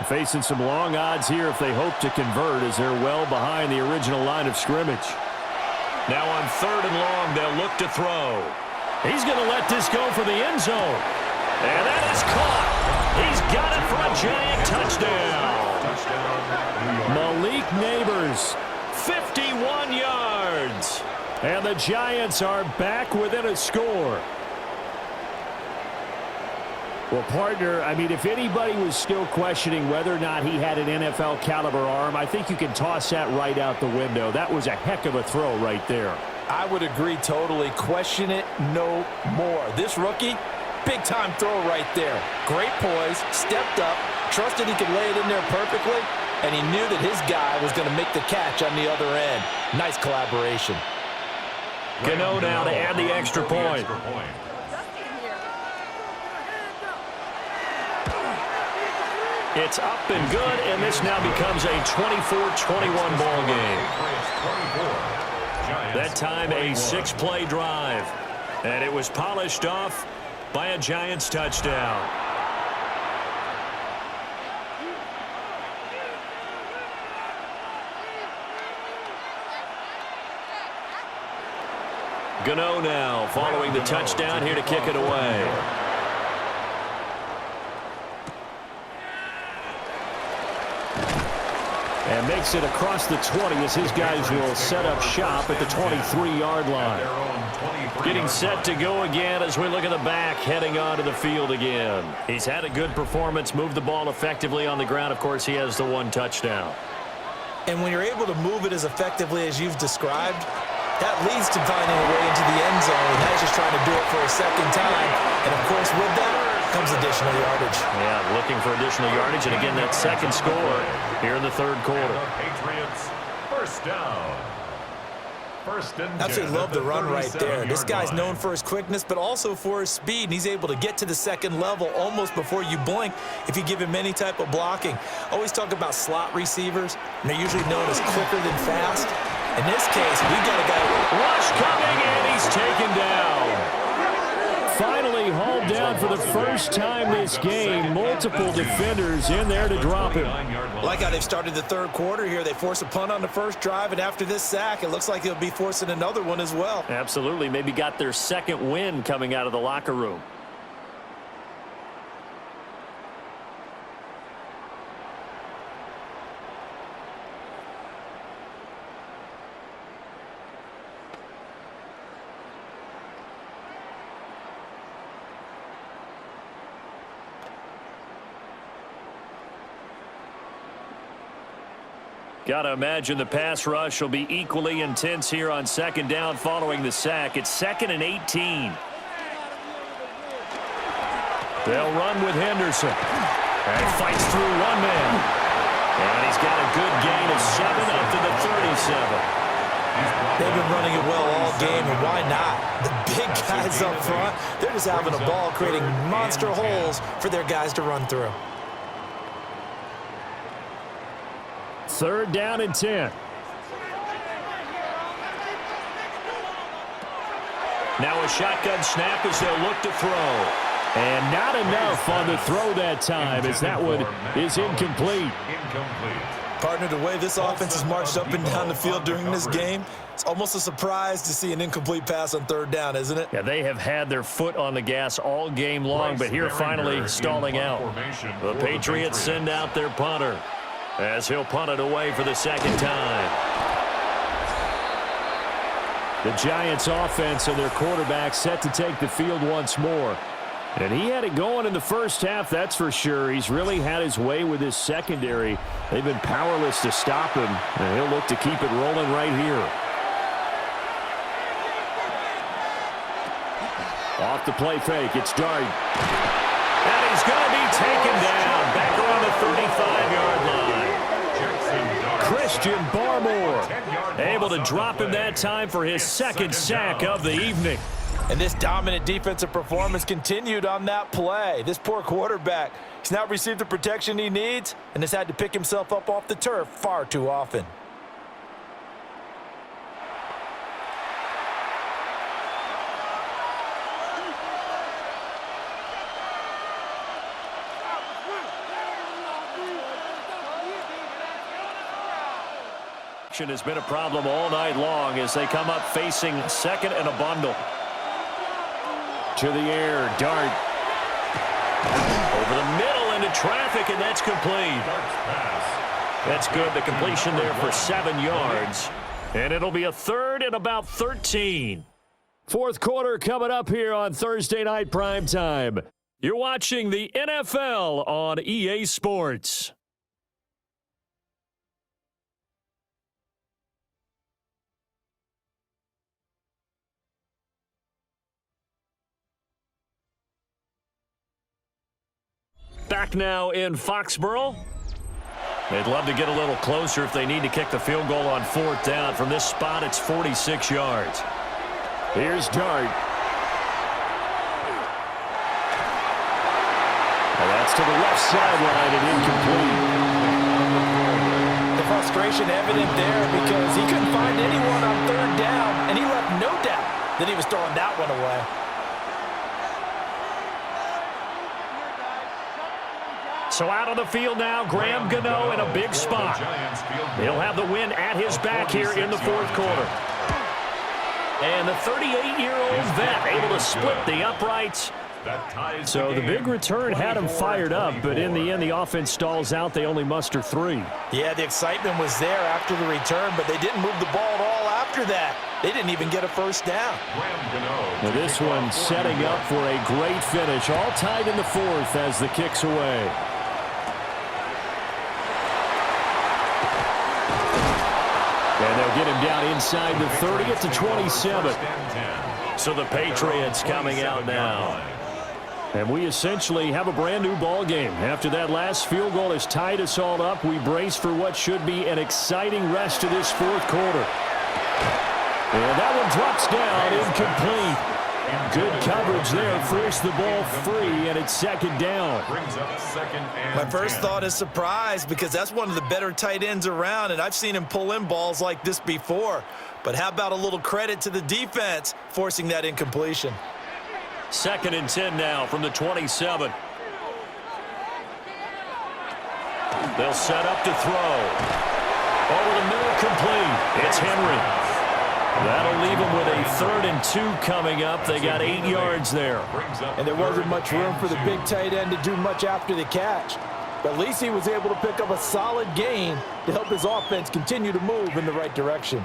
Facing some long odds here if they hope to convert as they're well behind the original line of scrimmage. Now on 3rd and long, they'll look to throw. He's going to let this go for the end zone. And that is caught. He's got it for a Giant touchdown. Malik Neighbors, 51 yards. And the Giants are back within a score. Well, partner, I mean, if anybody was still questioning whether or not he had an NFL caliber arm, I think you can toss that right out the window. That was a heck of a throw right there. I would agree totally. Question it no more. This rookie, big-time throw right there. Great poise, stepped up, trusted he could lay it in there perfectly, and he knew that his guy was going to make the catch on the other end. Nice collaboration. Gano now to add the extra point. It's up and good, and this now becomes a 24-21 ball game. That time a 6-play drive, and it was polished off by a Giants touchdown. Gano now following the touchdown here to kick it away. And makes it across the 20 as his guys will set up shop at the 23-yard line. Getting set to go again as we look at the back heading onto the field again. He's had a good performance, moved the ball effectively on the ground. Of course, he has the 1 touchdown. And when you're able to move it as effectively as you've described, that leads to finding a way into the end zone. And that's just trying to do it for a second time. And, of course, with that comes additional yardage. Yeah, looking for additional yardage. And, again, that second score here in the third quarter. Patriots, first down. Absolutely love the run right there. This guy's known for his quickness, but also for his speed. And he's able to get to the second level almost before you blink if you give him any type of blocking. Always talk about slot receivers, and they're usually known as quicker than fast. In this case, we've got a guy. Rush coming, and he's taken down. Finally hauled down for the first time this game. Multiple defenders in there to drop him. Like how they've started the third quarter here. They force a punt on the first drive, and after this sack, it looks like they'll be forcing another one as well. Absolutely. Maybe got their second win coming out of the locker room. Got to imagine the pass rush will be equally intense here on second down following the sack. It's 2nd and 18. They'll run with Henderson. And fights through one man. And he's got a good gain of 7 up to the 37. They've been running it well all game, and why not? The big guys up front, they're just having a ball, creating monster holes for their guys to run through. 3rd down and 10. Now a shotgun snap as they'll look to throw. And not enough on the throw that time as that one is incomplete. Partner, the way this offense has marched up and down the field during this game, it's almost a surprise to see an incomplete pass on 3rd down, isn't it? Yeah, they have had their foot on the gas all game long, but here finally stalling out. The Patriots send out their punter as he'll punt it away for the second time. The Giants offense and their quarterback set to take the field once more. And he had it going in the first half, that's for sure. He's really had his way with his secondary. They've been powerless to stop him, and he'll look to keep it rolling right here. Off the play fake, it's Dart. And he's going to be taken down back around the 35-yard line. Christian Barmore able to drop him that time for his second sack of the evening. And this dominant defensive performance continued on that play. This poor quarterback, he's not received the protection he needs and has had to pick himself up off the turf far too often. Has been a problem all night long as they come up facing second and a bundle. To the air, Dart. Over the middle into traffic, and that's complete. That's good. The completion there for 7 yards. And it'll be a 3rd and about 13. Fourth quarter coming up here on Thursday Night Primetime. You're watching the NFL on EA Sports. Back now in Foxborough. They'd love to get a little closer if they need to kick the field goal on 4th down. From this spot, it's 46 yards. Here's Dart. And that's to the left sideline and incomplete. The frustration evident there because he couldn't find anyone on 3rd down, and he left no doubt that he was throwing that one away. So out on the field now, Graham Gano in a big spot. He'll have the win at his back here in the 4th quarter. And the 38-year-old vet able to split the uprights. So the big return had him fired up, but in the end, the offense stalls out. They only muster 3. Yeah, the excitement was there after the return, but they didn't move the ball at all after that. They didn't even get a 1st down. Now this one setting up for a great finish. All tied in the 4th as the kick's away. And they'll get him down inside the 30 at the 27. So the Patriots coming out now. And we essentially have a brand-new ball game. After that last field goal has tied us all up, we brace for what should be an exciting rest of this 4th quarter. And that one drops down, incomplete. Good coverage there, forced the ball free, and it's 2nd down. My first thought is surprise because that's one of the better tight ends around, and I've seen him pull in balls like this before. But how about a little credit to the defense forcing that incompletion? 2nd and 10 now from the 27. They'll set up to throw. Over the middle, complete. It's Henry. That'll leave them with a 3rd and 2 coming up. They got 8 yards there. And there wasn't much room for the big tight end to do much after the catch. But at least he was able to pick up a solid gain to help his offense continue to move in the right direction.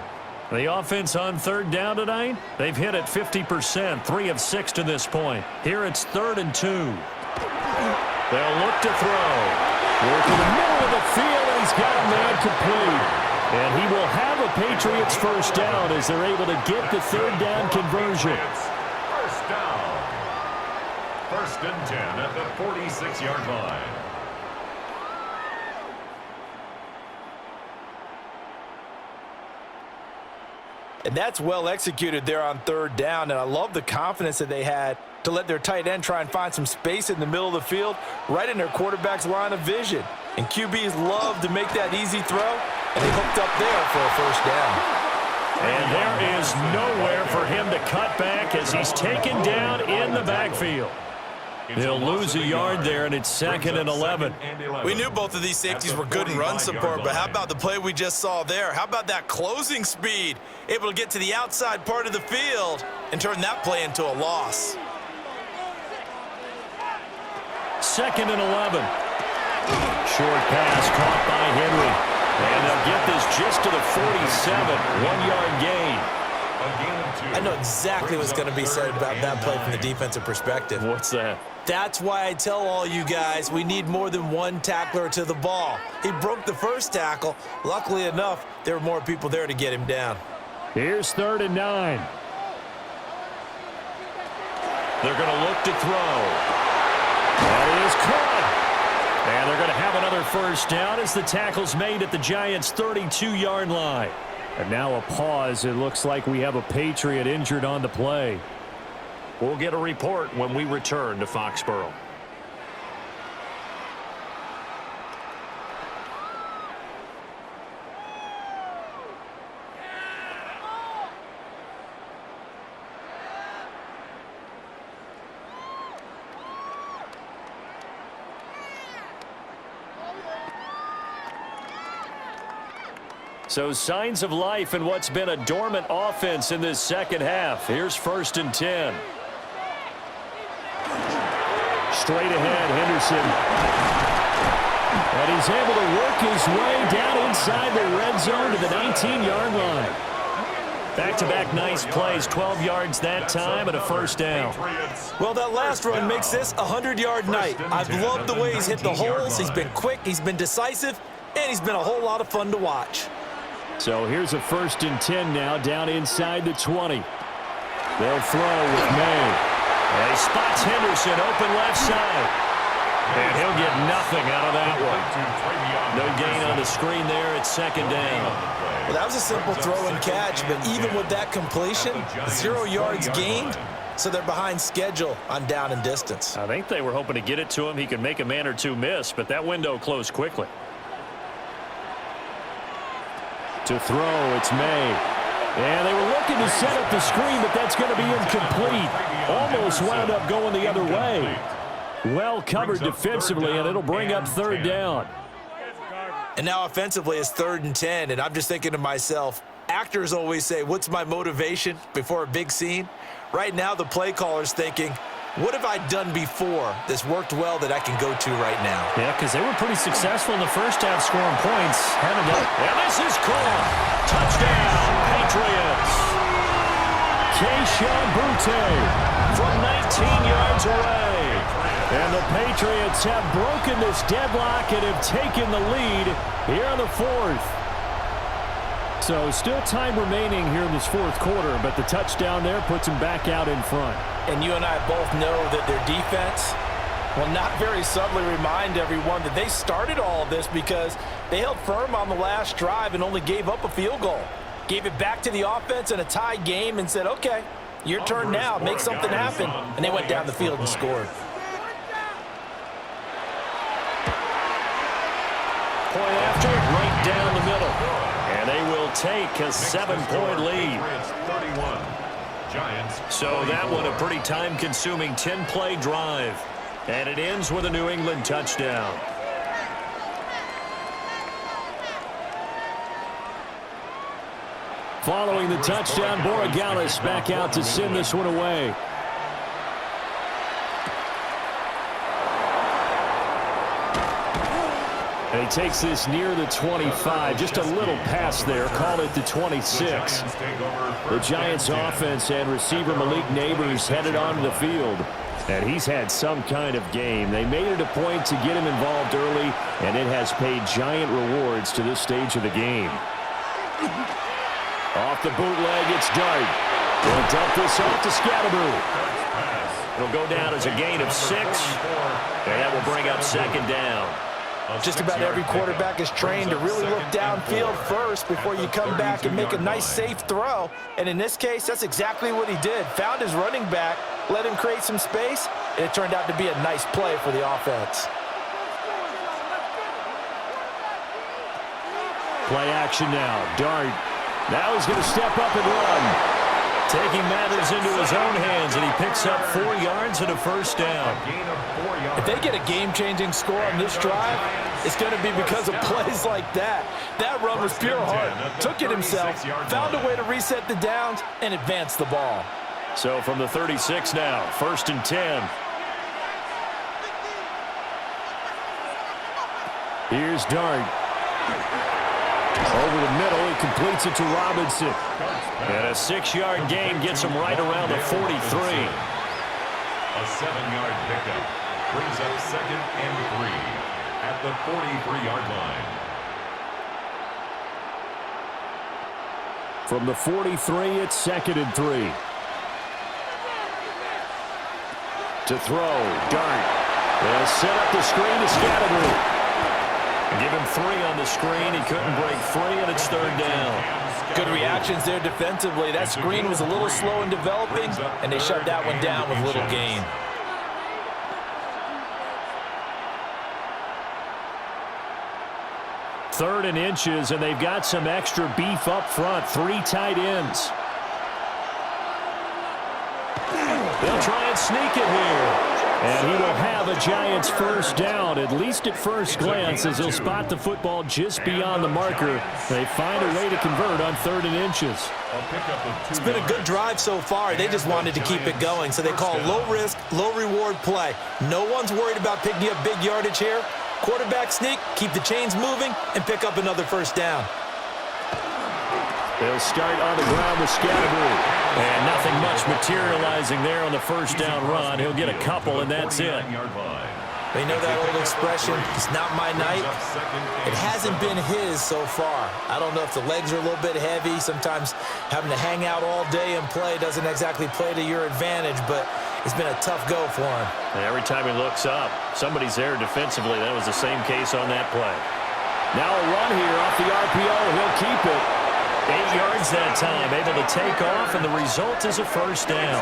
The offense on 3rd down tonight, they've hit it 50%, 3 of 6 to this point. Here it's 3rd and 2. They'll look to throw. Working the middle of the field, and he's got a man complete. And he will have a Patriots 1st down as they're able to get the 3rd down conversion. 1st down. 1st and 10 at the 46-yard line. And that's well executed there on 3rd down, and I love the confidence that they had to let their tight end try and find some space in the middle of the field, right in their quarterback's line of vision. And QBs love to make that easy throw, and they hooked up there for a 1st down. And there is nowhere for him to cut back as he's taken down in the backfield. He'll lose a yard there, and it's 2nd and 11. We knew both of these safeties were good in run support, but how about the play we just saw there? How about that closing speed? Able to get to the outside part of the field and turn that play into a loss. 2nd and 11. Short pass caught by Henry. And they'll get this just to the 47, 1-yard gain. I know exactly what's going to be said about that play from the defensive perspective. What's that? That's why I tell all you guys we need more than one tackler to the ball. He broke the 1st tackle. Luckily enough, there were more people there to get him down. Here's 3rd and 9. They're going to look to throw. That is caught. And they're going to have another 1st down as the tackle's made at the Giants' 32-yard line. And now a pause. It looks like we have a Patriot injured on the play. We'll get a report when we return to Foxborough. So signs of life in what's been a dormant offense in this 2nd half. Here's 1st and 10. Straight ahead, Henderson. And he's able to work his way down inside the red zone to the 19-yard line. Back-to-back nice plays, 12 yards that time and a first down. Well, that last run makes this a 100-yard night. I've loved the way he's hit the holes. He's been quick, he's been decisive, and he's been a whole lot of fun to watch. So here's a 1st and 10 now, down inside the 20. They'll throw with May. And he spots Henderson open left side. And he'll get nothing out of that one. No gain on the screen there. It's 2nd down. Well, that was a simple throw and catch, but even with that completion, 0 yards gained, so they're behind schedule on down and distance. I think they were hoping to get it to him. He could make a man or two miss, but that window closed quickly. To throw, it's May. And they were looking to set up the screen, but that's going to be incomplete. Almost wound up going the other way. Well covered defensively, and it'll bring up 3rd down. And now offensively it's 3rd and 10, and I'm just thinking to myself, actors always say, what's my motivation before a big scene? Right now the play caller's thinking, what have I done before that's worked well that I can go to right now? Yeah, because they were pretty successful in the first half scoring points, haven't they? And this is caught. Touchdown, Patriots. Keyshawn Butte from 19 yards away. And the Patriots have broken this deadlock and have taken the lead here in the 4th. So still time remaining here in this 4th quarter, but the touchdown there puts them back out in front. And you and I both know that their defense will not very subtly remind everyone that they started all of this because they held firm on the last drive and only gave up a field goal. Gave it back to the offense in a tied game and said, okay, your turn now, make something happen. And they went down the field and scored. Point after it, right down the middle. And they will take a 7-point lead. So that one a pretty time-consuming 10-play drive. And it ends with a New England touchdown. Following the touchdown, Borregales back out to send this one away. And he takes this near the 25. Just a little pass there. Call it the 26. The Giants offense and receiver Malik Neighbors headed onto the field. And he's had some kind of game. They made it a point to get him involved early, and it has paid giant rewards to this stage of the game. Off the bootleg, it's Dart. They'll dump this off to Scatterboo. It'll go down as a gain of 6, and that will bring up 2nd down. Just about every quarterback is trained to really look downfield first before you come back and make a nice, safe throw. And in this case, that's exactly what he did. Found his running back, let him create some space, and it turned out to be a nice play for the offense. Play action now. Dart. Now he's going to step up and run. Taking matters into his own hands, and he picks up 4 yards and a 1st down. If they get a game-changing score on this drive, it's going to be because of plays like that. That run was pure heart. Took it himself, found a way to reset the downs, and advance the ball. So from the 36 now, 1st and 10. Here's Dart. Over the middle, he completes it to Robinson. And a 6-yard gain gets him right around the 43. A 7-yard pickup brings up 2nd and 3 at the 43-yard line. From the 43, it's 2nd and 3. To throw, Dart. They'll set up the screen to Scatterboo. Give him 3 on the screen. He couldn't break free, and it's 3rd down. Good reactions there defensively. That screen was a little slow in developing, and they shut that one down with little gain. Third and inches, and they've got some extra beef up front. 3 tight ends. They'll try and sneak it here. And he will have a Giants 1st down, at least at first glance, as he'll spot the football just beyond the marker. They find a way to convert on 3rd and inches. It's been a good drive so far. They just wanted to keep it going, so they call low-risk, low-reward play. No one's worried about picking up big yardage here. Quarterback sneak, keep the chains moving, and pick up another 1st down. They'll start on the ground with Scatterbrain. And nothing much materializing there on the first down run. He'll get a couple, and that's it. You know that old expression, it's not my night? It hasn't been his so far. I don't know if the legs are a little bit heavy. Sometimes having to hang out all day and play doesn't exactly play to your advantage, but it's been a tough go for him. And every time he looks up, somebody's there defensively. That was the same case on that play. Now a run here off the RPO. He'll keep it. 8 yards that time, able to take off, and the result is a first down.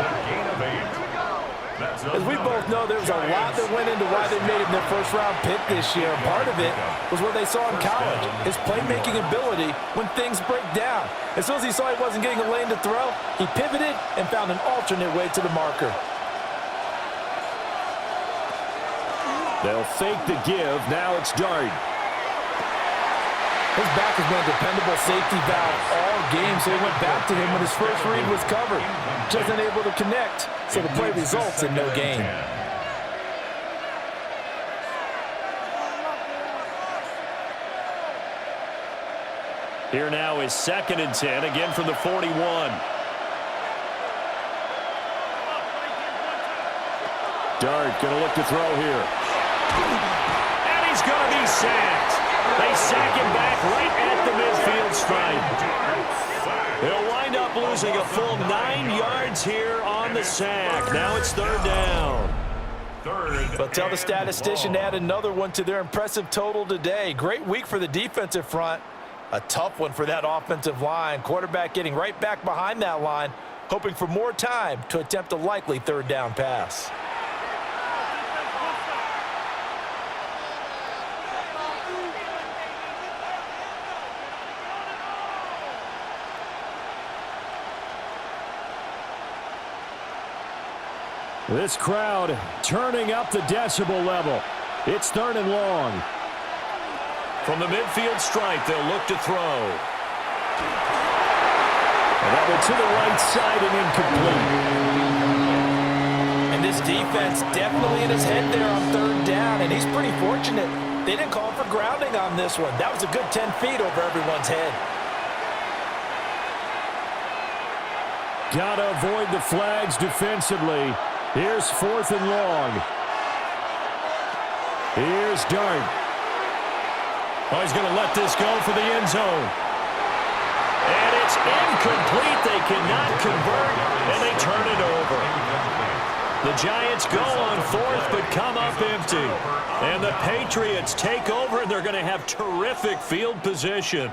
As we both know, there was a lot that went into why they made him their first-round pick this year. Part of it was what they saw in college, his playmaking ability when things break down. As soon as he saw he wasn't getting a lane to throw, he pivoted and found an alternate way to the marker. They'll fake the give. Now it's Dart. His back has been a dependable safety valve all game, so he went back to him when his first read was covered. Just unable to connect, so the play results in no gain. Here now is 2nd and 10, again from the 41. Dart going to look to throw here. And he's going to be sacked. They sack him back right at the midfield stripe. They'll wind up losing a full 9 yards here on the sack. Now it's 3rd down. But tell the statistician to add another one to their impressive total today. Great week for the defensive front. A tough one for that offensive line. Quarterback getting right back behind that line, hoping for more time to attempt a likely 3rd down pass. This crowd turning up the decibel level. It's 3rd and long. From the midfield stripe, they'll look to throw. And that one to the right side and incomplete. And this defense definitely in his head there on 3rd down, and he's pretty fortunate. They didn't call for grounding on this one. That was a good 10 feet over everyone's head. Gotta avoid the flags defensively. Here's 4th and long. Here's Dart. Oh, he's going to let this go for the end zone. And it's incomplete. They cannot convert, and they turn it over. The Giants go on 4th, but come up empty. And the Patriots take over, and they're going to have terrific field position.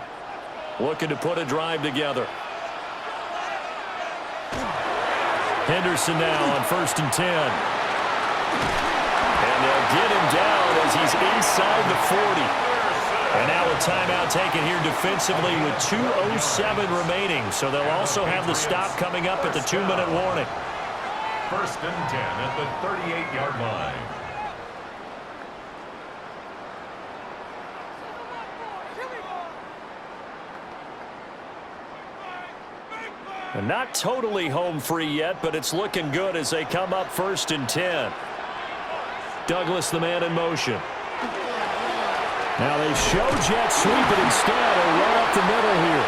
Looking to put a drive together. Henderson now on 1st and 10. And they'll get him down as he's inside the 40. And now a timeout taken here defensively with 2:07 remaining. So they'll also have the stop coming up at the 2-minute warning. 1st and 10 at the 38-yard line. And not totally home free yet, but it's looking good as they come up 1st and 10. Douglas, the man in motion. Now they show jet sweep it instead, or run up the middle here.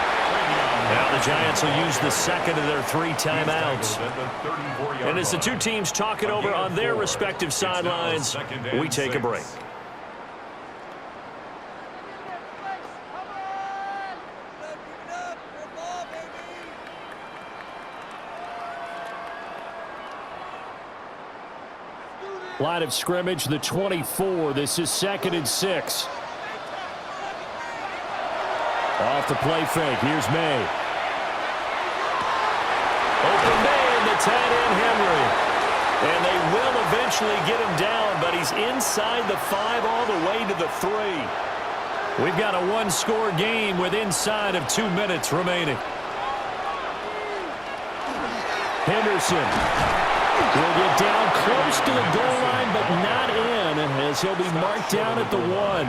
Now the Giants will use the 2nd of their 3 timeouts. And as the two teams talk it over on their respective sidelines, we take a break. Line of scrimmage, the 24. This is 2nd and 6. Off the play fake. Here's May. Open May and the tight end Henry. And they will eventually get him down, but he's inside the 5 all the way to the 3. We've got a 1-score game with inside of 2 minutes remaining. Henderson will get down close to the goal line, but not in, as he'll be marked down at the 1.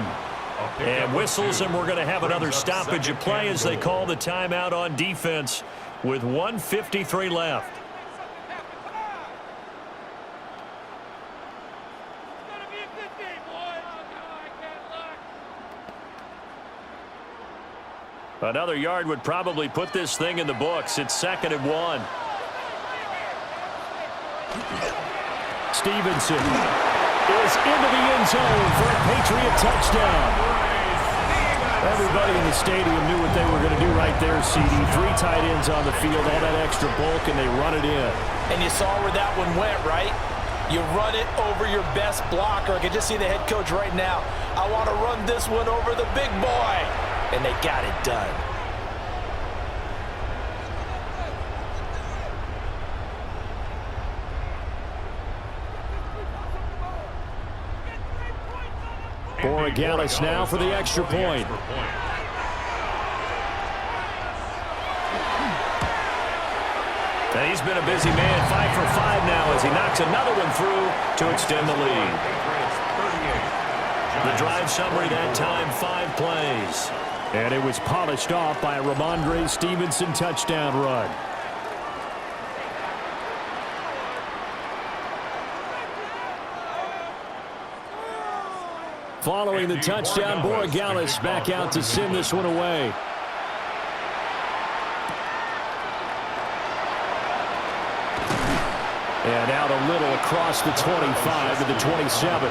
And whistles, and we're going to have another stoppage of play as they call the timeout on defense with 1:53 left. Another yard would probably put this thing in the books. It's 2nd and 1. Stevenson is into the end zone for a Patriot touchdown. Everybody in the stadium knew what they were going to do right there, CD. 3 tight ends on the field, all that extra bulk, and they run it in. And you saw where that one went, right? You run it over your best blocker. I can just see the head coach right now. I want to run this one over the big boy. And they got it done. Borregales now for the extra point. And he's been a busy man, 5 for 5 now as he knocks another one through to extend the lead. The drive summary that time, 5 plays. And it was polished off by a Ramondre Stevenson touchdown run. Following the touchdown, Borregales back out to send this one away. And out a little across the 25 to the 27.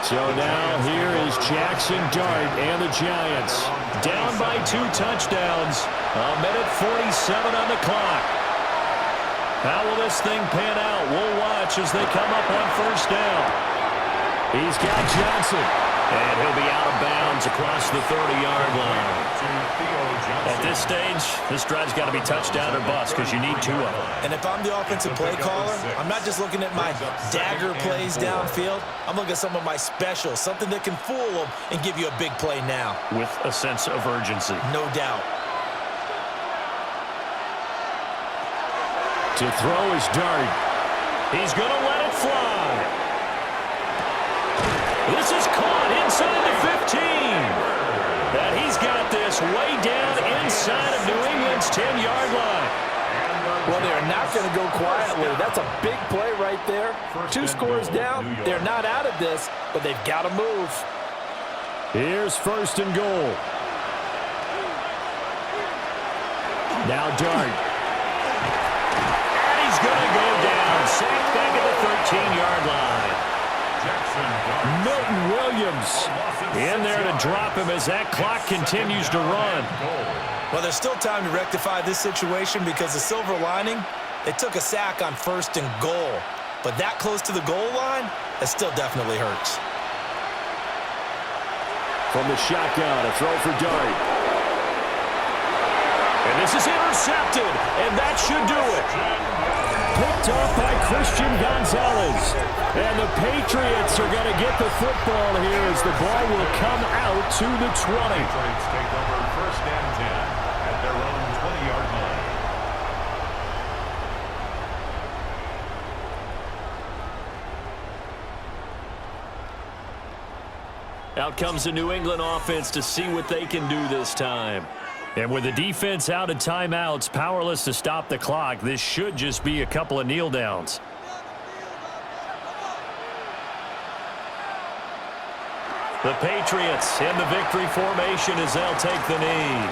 So now here is Jackson Dart and the Giants. Down by 2 touchdowns. A minute 47 on the clock. How will this thing pan out? We'll watch as they come up on 1st down. He's got Johnson, and he'll be out of bounds across the 30-yard line. At this stage, this drive's got to be touchdown or bust because you need 2 of them. And if I'm the offensive play caller, I'm not just looking at my dagger plays downfield. I'm looking at some of my specials, something that can fool them and give you a big play now. With a sense of urgency. No doubt. To throw is Dart. He's going to let it fly. This is caught inside the 15. And he's got this way down inside of New England's 10-yard line. Well, they're not going to go quietly. That's a big play right there. 2 scores down. They're not out of this, but they've got to move. Here's 1st and goal. Now Dart. And he's going to go down. Sacked back at the 13-yard line. Milton Williams in there to drop him as that clock continues to run. Well, there's still time to rectify this situation because the silver lining, they took a sack on 1st and goal. But that close to the goal line, it still definitely hurts. From the shotgun, a throw for Dart. And this is intercepted, and that should do it. Picked off by Christian Gonzalez. And the Patriots are going to get the football here as the ball will come out to the 20. Patriots take over 1st and 10 at their own 20-yard line. Out comes the New England offense to see what they can do this time. And with the defense out of timeouts, powerless to stop the clock, this should just be a couple of kneel downs. The Patriots in the victory formation as they'll take the knee.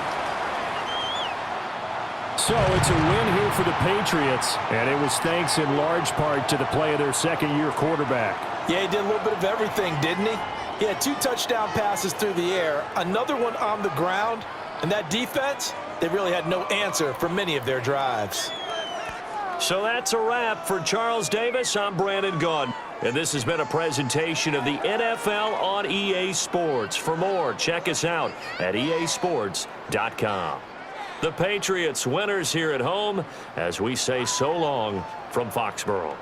So it's a win here for the Patriots, and it was thanks in large part to the play of their 2nd-year quarterback. Yeah, he did a little bit of everything, didn't he? He had 2 touchdown passes through the air, another one on the ground, and that defense, they really had no answer for many of their drives. So that's a wrap for Charles Davis. I'm Brandon Gaudin, and this has been a presentation of the NFL on EA Sports. For more, check us out at easports.com. The Patriots winners here at home as we say so long from Foxborough.